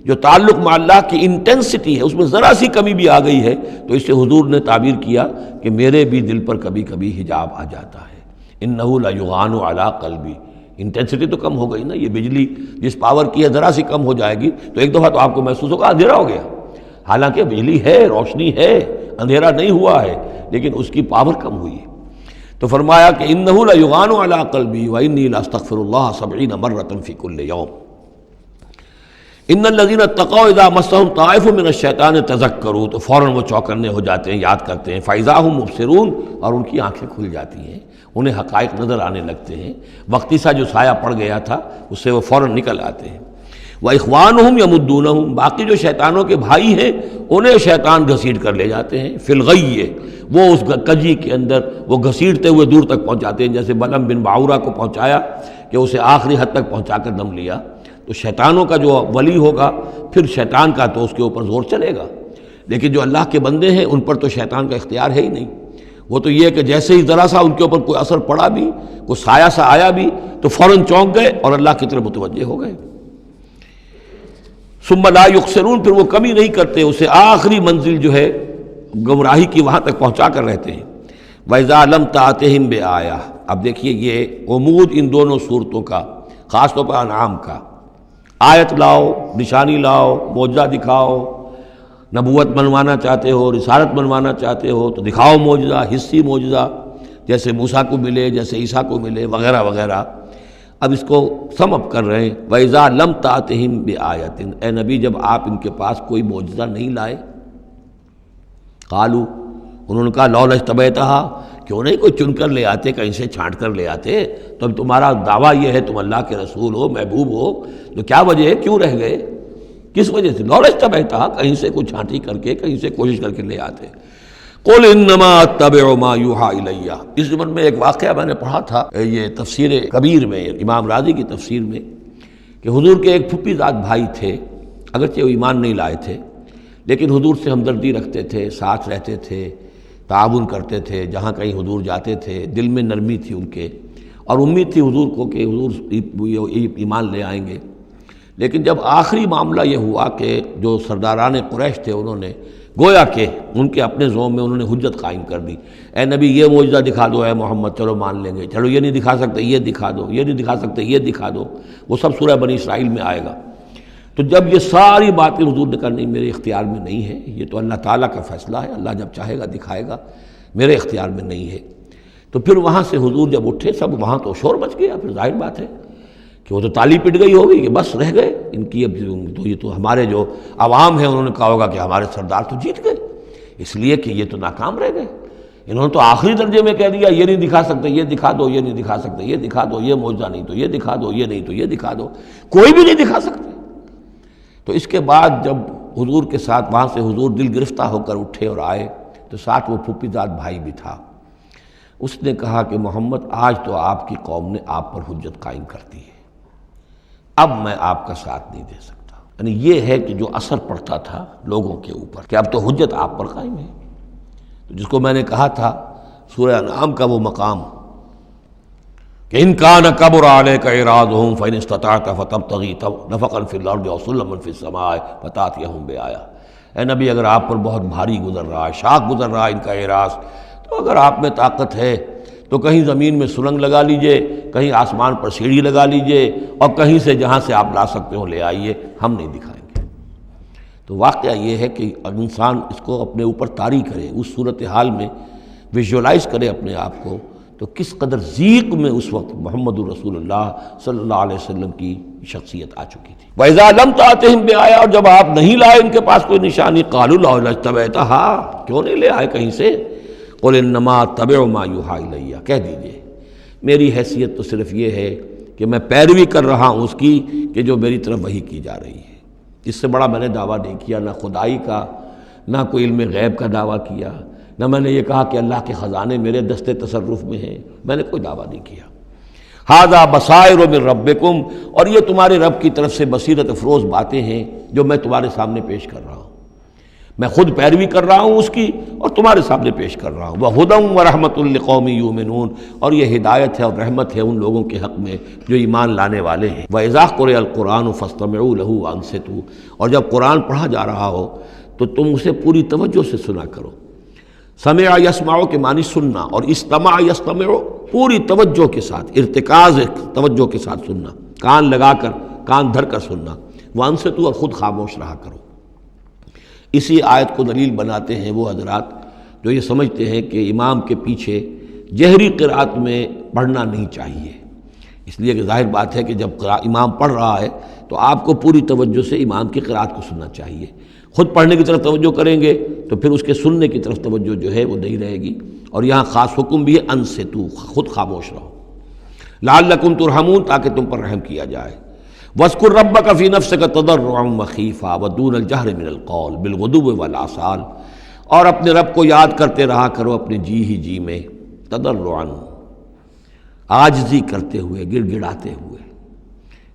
جو تعلق مع اللہ کی انٹینسٹی ہے، اس میں ذرا سی کمی بھی آ گئی ہے تو اس سے حضور نے تعبیر کیا کہ میرے بھی دل پر کبھی کبھی حجاب آ جاتا ہے، انہ لا یغان علی قلبی، انٹینسٹی تو کم ہو گئی نا، یہ بجلی جس پاور کی ہے ذرا سی کم ہو جائے گی تو ایک دفعہ تو آپ کو محسوس ہوگا اندھیرا ہو گیا، حالانکہ بجلی ہے، روشنی ہے، اندھیرا نہیں ہوا ہے، لیکن اس کی پاور کم ہوئی ہے۔ تو فرمایا کہ انہ لا یغان علی قلبی وانی لاستغفر اللہ 70 مرة فی کل یوم۔ ان الذین اتقوا اذا مسهم طائف من الشیطان تذکروا، تو فوراً وہ چوکنے ہو جاتے ہیں، یاد کرتے ہیں، فاذا هم مبصرون، اور ان کی آنکھیں کھل جاتی ہیں، انہیں حقائق نظر آنے لگتے ہیں، وقتی سا جو سایہ پڑ گیا تھا اس سے وہ فوراً نکل آتے ہیں۔ وَإِخْوَانُهُمْ يَمُدُّونَهُمْ، باقی جو شیطانوں کے بھائی ہیں انہیں شیطان گھسیٹ کر لے جاتے ہیں، فی الغی، وہ اس کجی کے اندر وہ گھسیٹتے ہوئے دور تک پہنچاتے ہیں، جیسے بلعم بن باعورہ کو پہنچایا کہ اسے آخری حد تک پہنچا کر دم لیا۔ تو شیطانوں کا جو ولی ہوگا پھر شیطان کا تو اس کے اوپر زور چلے گا، لیکن جو اللہ کے بندے ہیں ان پر تو شیطان کا اختیار ہے ہی نہیں۔ وہ تو یہ کہ جیسے ہی ذرا سا ان کے اوپر کوئی اثر پڑا بھی، کوئی سایہ سا آیا بھی تو فوراً چونک گئے اور اللہ کی طرف متوجہ ہو گئے۔ ثم لا یخسرون، پھر وہ کمی نہیں کرتے، اسے آخری منزل جو ہے گمراہی کی وہاں تک پہنچا کر رہتے ہیں۔ وَإِذَا لَمْ تَأْتِهِمْ بِآیَةٍ، اب دیکھیے یہ عمود ان دونوں صورتوں کا، خاص طور پر انعام کا، آیت لاؤ، نشانی لاؤ، معجزہ دکھاؤ، نبوت منوانا چاہتے ہو، رسالت منوانا چاہتے ہو تو دکھاؤ معجزہ، حصی معجزہ، جیسے موسیٰ کو ملے، جیسے عیسیٰ کو ملے، وغیرہ وغیرہ۔ اب اس کو سم اپ کر رہے ہیں، وَإِذَا لَمْ تَأْتِهِمْ بِآیَةٍ، اے نبی جب آپ ان کے پاس کوئی معجزہ نہیں لائے، قالوا، انہوں نے کہا لولا اجتبیتہا، کیوں نہیں کوئی چن کر لے آتے، کہیں سے چھانٹ کر لے آتے، تو اب تمہارا دعویٰ یہ ہے تم اللہ کے رسول ہو، محبوب ہو، تو کیا وجہ ہے، کیوں رہ گئے، کس وجہ سے؟ لولا اجتبیتہا، کہیں سے کوئی چھانٹی کر کے، کہیں سے کوشش کر کے لے آتے۔ قل انما اتبع ما یوحی الی، اس زمن میں ایک واقعہ میں نے پڑھا تھا، یہ تفسیر کبیر میں، امام راضی کی تفسیر میں، کہ حضور کے ایک پھپھی زاد بھائی تھے، اگرچہ وہ ایمان نہیں لائے تھے لیکن حضور سے ہمدردی رکھتے تھے، ساتھ رہتے تھے، تعاون کرتے تھے، جہاں کہیں حضور جاتے تھے دل میں نرمی تھی ان کے، اور امید تھی حضور کو کہ حضور ایمان لے آئیں گے۔ لیکن جب آخری معاملہ یہ ہوا کہ جو سرداران قریش تھے انہوں نے گویا کہ ان کے اپنے زوم میں انہوں نے حجت قائم کر دی، اے نبی یہ معجزہ دکھا دو، اے محمد چلو مان لیں گے، چلو یہ نہیں دکھا سکتے یہ دکھا دو، یہ نہیں دکھا سکتے یہ دکھا دو، وہ سب سورہ بنی اسرائیل میں آئے گا۔ تو جب یہ ساری باتیں حضور نے کہا نہیں میرے اختیار میں نہیں ہے، یہ تو اللہ تعالیٰ کا فیصلہ ہے، اللہ جب چاہے گا دکھائے گا، میرے اختیار میں نہیں ہے، تو پھر وہاں سے حضور جب اٹھے سب وہاں تو شور مچ گیا، پھر ظاہر بات ہے کہ وہ تو تالی پٹ گئی ہوگی کہ بس رہ گئے ان کی، اب تو یہ تو ہمارے جو عوام ہیں انہوں نے کہا ہوگا کہ ہمارے سردار تو جیت گئے، اس لیے کہ یہ تو ناکام رہ گئے، انہوں نے تو آخری درجے میں کہہ دیا یہ نہیں دکھا سکتے یہ دکھا دو، یہ نہیں دکھا سکتے یہ دکھا دو، یہ معجزہ نہیں تو یہ دکھا دو، یہ نہیں تو یہ دکھا دو، کوئی بھی نہیں دکھا سکتے۔ تو اس کے بعد جب حضور کے ساتھ وہاں سے حضور دل گرفتہ ہو کر اٹھے اور آئے تو ساتھ وہ پھوپھی زاد بھائی بھی تھا، اس نے کہا کہ محمد آج تو آپ کی قوم نے آپ پر حجت قائم کر دی ہے، اب میں آپ کا ساتھ نہیں دے سکتا۔ یعنی یہ ہے کہ جو اثر پڑتا تھا لوگوں کے اوپر کہ اب تو حجت آپ پر قائم ہے، تو جس کو میں نے کہا تھا سورہ انعام کا وہ مقام کہ ان کان کبر علیک اعراضهم فان استطعت فتبتغی نفقا فی الارض او سلما فی السماء فتاتیہم بآیہ، اے نبی اگر آپ پر بہت بھاری گزر رہا ہے، شاق گزر رہا ہے ان کا اعراض، تو اگر آپ میں طاقت ہے تو کہیں زمین میں سرنگ لگا لیجئے، کہیں آسمان پر سیڑھی لگا لیجئے، اور کہیں سے جہاں سے آپ لا سکتے ہو لے آئیے، ہم نہیں دکھائیں گے۔ تو واقعہ یہ ہے کہ انسان اس کو اپنے اوپر طاری کرے، اس صورتحال میں ویژولائز کرے اپنے آپ کو، تو کس قدر ضیق میں اس وقت محمد الرسول اللہ صلی اللہ علیہ وسلم کی شخصیت آ چکی تھی۔ وَإِذَا لَمْ تَأْتِهِمْ بِآیَةٍ، اور جب آپ نہیں لائے ان کے پاس کوئی نشانی، قَالُوا لَوْلَا اجْتَبَیْتَهَا، کیوں نہیں لے آئے کہیں سے؟ قُلْ إِنَّمَا أَتَّبِعُ مَا يُوحَىٰ إِلَيَّ، کہہ دیجئے میری حیثیت تو صرف یہ ہے کہ میں پیروی کر رہا ہوں اس کی کہ جو میری طرف وحی کی جا رہی ہے، اس سے بڑا میں نے دعویٰ نہیں کیا، نہ خدائی کا، نہ کوئی علم غیب کا دعویٰ کیا، نہ میں نے یہ کہا کہ اللہ کے خزانے میرے دستے تصرف میں ہیں، میں نے کوئی دعویٰ نہیں کیا۔ ھذا بصائر من ربکم، اور یہ تمہارے رب کی طرف سے بصیرت افروز باتیں ہیں جو میں تمہارے سامنے پیش کر رہا ہوں، میں خود پیروی کر رہا ہوں اس کی اور تمہارے سامنے پیش کر رہا ہوں۔ وَھدًى وَرَحْمَةٌ لِّقَوْمٍ يُؤْمِنُونَ، اور یہ ہدایت ہے اور رحمت ہے ان لوگوں کے حق میں جو ایمان لانے والے ہیں۔ وَإِذَا قُرِئَ الْقُرْآنُ فَاسْتَمِعُوا لَهُ وَأَنصِتُوا، اور جب قرآن پڑھا جا رہا ہو تو تم اسے پوری توجہ سے سنا کرو۔ سمع یسمع کے معنی سننا، اور استمع یستمع پوری توجہ کے ساتھ، ارتکاز توجہ کے ساتھ سننا، کان لگا کر، کان دھر کر سننا۔ وانصتوا، اور خود خاموش رہا کرو۔ اسی آیت کو دلیل بناتے ہیں وہ حضرات جو یہ سمجھتے ہیں کہ امام کے پیچھے جہری قرأت میں پڑھنا نہیں چاہیے، اس لیے کہ ظاہر بات ہے کہ جب امام پڑھ رہا ہے تو آپ کو پوری توجہ سے امام کی قرأت کو سننا چاہیے، خود پڑھنے کی طرف توجہ کریں گے تو پھر اس کے سننے کی طرف توجہ جو ہے وہ نہیں رہے گی، اور یہاں خاص حکم بھی ہے انصتوا، خود خاموش رہو، لعلکم ترحمون، تاکہ تم پر رحم کیا جائے۔ واذکر ربک فی نفسک تضرعا وخیفا ودون الجہر من القول بالغدو والآصال، اور اپنے رب کو یاد کرتے رہا کرو اپنے جی ہی جی میں، تضرعا، عاجزی کرتے ہوئے، گڑ گڑاتے ہوئے۔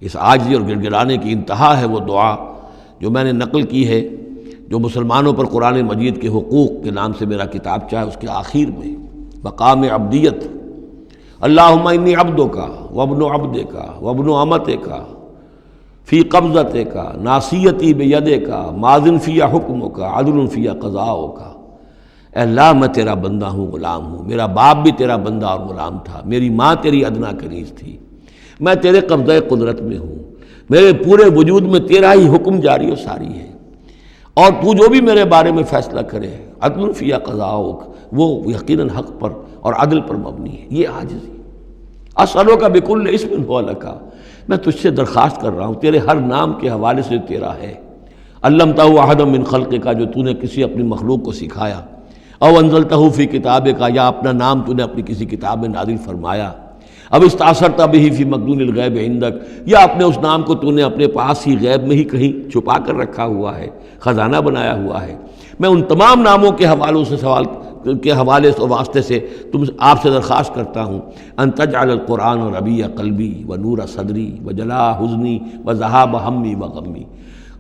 اس عاجزی اور گڑ گڑانے کی انتہا ہے وہ دعا جو میں نے نقل کی ہے، جو مسلمانوں پر قرآن مجید کے حقوق کے نام سے میرا کتابچہ ہے، اس کے آخر میں مقام عبدیت، اللہم انی عبدک وابن عبدک وابن امتک فی قبضتک ناصیتی بیدک ماض فی حکمک عدل فی قضاؤک۔ اے اللہ میں تیرا بندہ ہوں، غلام ہوں، میرا باپ بھی تیرا بندہ اور غلام تھا، میری ماں تیری ادنا کنیز تھی، میں تیرے قبضہ قدرت میں ہوں، میرے پورے وجود میں تیرا ہی حکم جاری و ساری ہے، اور تو جو بھی میرے بارے میں فیصلہ کرے عدل فی قضاؤک، وہ یقیناً حق پر اور عدل پر مبنی ہے۔ یہ عاجزی۔ اسألک بکل اسم هو لک، میں تجھ سے درخواست کر رہا ہوں تیرے ہر نام کے حوالے سے تیرا ہے، علمتہ احدا من خلقک، جو تو نے کسی اپنی مخلوق کو سکھایا، او انزلتہ فی کتابک، یا اپنا نام تو نے اپنی کسی کتاب میں نازل فرمایا، اب استاثرت بہ فی مکنون الغیب عندک، یا اپنے اس نام کو تو نے اپنے پاس ہی غیب میں ہی کہیں چھپا کر رکھا ہوا ہے، خزانہ بنایا ہوا ہے۔ میں ان تمام ناموں کے حوالوں سے حوالے اور واسطے سے تم آپ سے درخواست کرتا ہوں، ان تجعل القرآن ربیع قلبی و نور صدری و جلاء حزنی و ذہاب ہمی و غمی،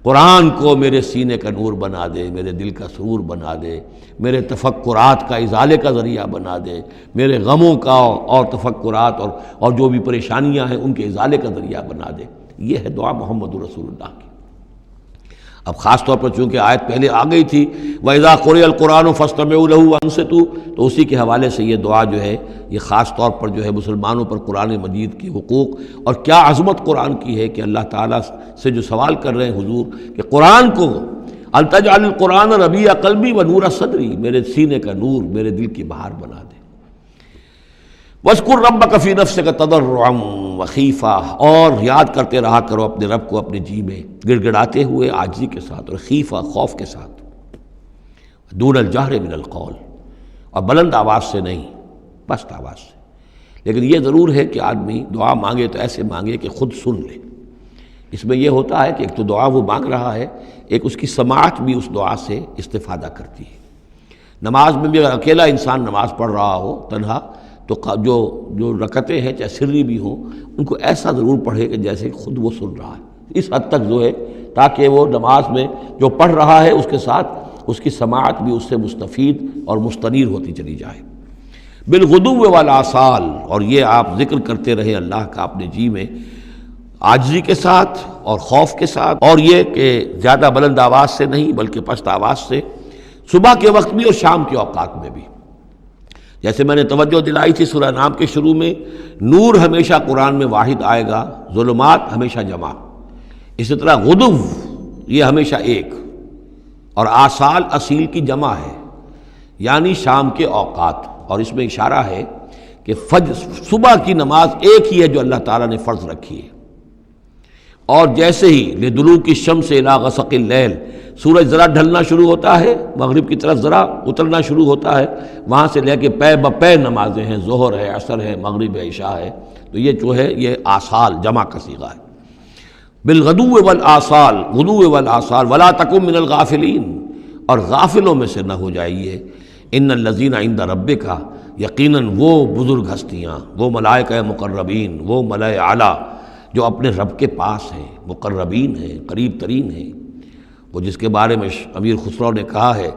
قرآن کو میرے سینے کا نور بنا دے، میرے دل کا سرور بنا دے، میرے تفکرات کا ازالے کا ذریعہ بنا دے، میرے غموں کا اور تفکرات اور جو بھی پریشانیاں ہیں ان کے ازالے کا ذریعہ بنا دے۔ یہ ہے دعا محمد رسول اللہ کی۔ اب خاص طور پر چونکہ آیت پہلے آ گئی تھی وَإِذَا قُرِئَ الْقُرْآنُ فَاسْتَمِعُوا لَهُ وَأَنصِتُوا، تو اسی کے حوالے سے یہ دعا جو ہے یہ خاص طور پر جو ہے مسلمانوں پر قرآن مجید کے حقوق اور کیا عظمت قرآن کی ہے کہ اللہ تعالیٰ سے جو سوال کر رہے ہیں حضور کہ قرآن کو ان تجعل القرآن ربیع قلبی و نور صدری، میرے سینے کا نور، میرے دل کی بہار بنا دے۔ وَاذْكُرْ رَبَّكَ فِي نَفْسِكَ تَضَرُّعًا وَخِيفًا، اور یاد کرتے رہا کرو اپنے رب کو اپنے جی میں گڑ گڑاتے ہوئے، عاجزی کے ساتھ، اور خیفہ، خوف کے ساتھ، دون الجہر من القول، اور بلند آواز سے نہیں، پست آواز سے۔ لیکن یہ ضرور ہے کہ آدمی دعا مانگے تو ایسے مانگے کہ خود سن لے۔ اس میں یہ ہوتا ہے کہ ایک تو دعا وہ مانگ رہا ہے، ایک اس کی سماعت بھی اس دعا سے استفادہ کرتی ہے۔ نماز میں بھی اگر اکیلا انسان نماز پڑھ رہا ہو تنہا، تو جو رکعتیں ہیں چاہے سری بھی ہوں ان کو ایسا ضرور پڑھے کہ جیسے خود وہ سن رہا ہے، اس حد تک جو ہے تاکہ وہ نماز میں جو پڑھ رہا ہے اس کے ساتھ اس کی سماعت بھی اس سے مستفید اور مستنیر ہوتی چلی جائے۔ بالغدو والآصال، اور یہ آپ ذکر کرتے رہے اللہ کا اپنے جی میں عاجزی کے ساتھ اور خوف کے ساتھ، اور یہ کہ زیادہ بلند آواز سے نہیں بلکہ پست آواز سے، صبح کے وقت بھی اور شام کے اوقات میں بھی۔ جیسے میں نے توجہ دلائی تھی سورہ نام کے شروع میں، نور ہمیشہ قرآن میں واحد آئے گا، ظلمات ہمیشہ جمع، اسی طرح غدو یہ ہمیشہ ایک، اور آصال اصیل کی جمع ہے، یعنی شام کے اوقات۔ اور اس میں اشارہ ہے کہ صبح کی نماز ایک ہی ہے جو اللہ تعالیٰ نے فرض رکھی ہے، اور جیسے ہی لدلوک الشمس الی غسق اللیل، سورج ذرا ڈھلنا شروع ہوتا ہے، مغرب کی طرف ذرا اترنا شروع ہوتا ہے، وہاں سے لے کے پے بپے نمازیں ہیں، ظہر ہے، عصر ہے، مغرب ہے، عشاء ہے، تو یہ جو ہے یہ آصال جمع کا صیغہ ہے۔ بالغدو والآصال، غدو والآصال، ولا تکن من الغافلین، اور غافلوں میں سے نہ ہو جائیے۔ ان الذین عند ربک، یقیناً وہ بزرگ ہستیاں، وہ ملائکہ مقربین، وہ ملائے اعلیٰ جو اپنے رب کے پاس ہیں، مقربین ہیں، قریب ترین ہیں، وہ جس کے بارے میں امیر خسرو نے کہا ہے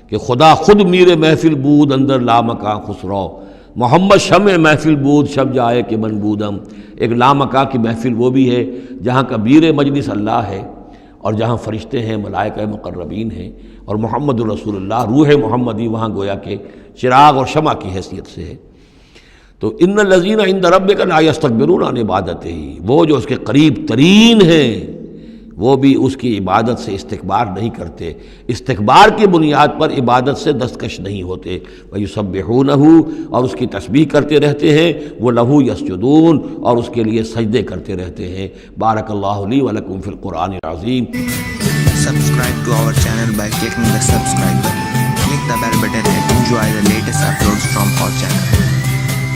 کہ خدا خود میر محفل بود اندر لامکاں خسرو، محمد شمع محفل بود شب جائے کہ من بودم۔ ایک لامکاں کی محفل وہ بھی ہے جہاں کا میر مجلس اللہ ہے، اور جہاں فرشتے ہیں، ملائکہ مقربین ہیں، اور محمد رسول اللہ روح محمدی وہاں گویا کہ چراغ اور شمع کی حیثیت سے ہے۔ تو ان الذین عند ربک لا یستکبرون عن عبادتہ، وہ جو اس کے قریب ترین ہیں وہ بھی اس کی عبادت سے استکبار نہیں کرتے، استکبار کی بنیاد پر عبادت سے دستکش نہیں ہوتے۔ وَيُسَبِّحُونَهُ، اور اس کی تسبیح کرتے رہتے ہیں، وہ لَهُ يَسْجُدُونَ، اور اس کے لیے سجدے کرتے رہتے ہیں۔ بارک اللہ لی ولکم فی القرآن العظیم۔ Subscribe to our channel by clicking the subscribe button. Click the bell button and enjoy the latest uploads from our channel.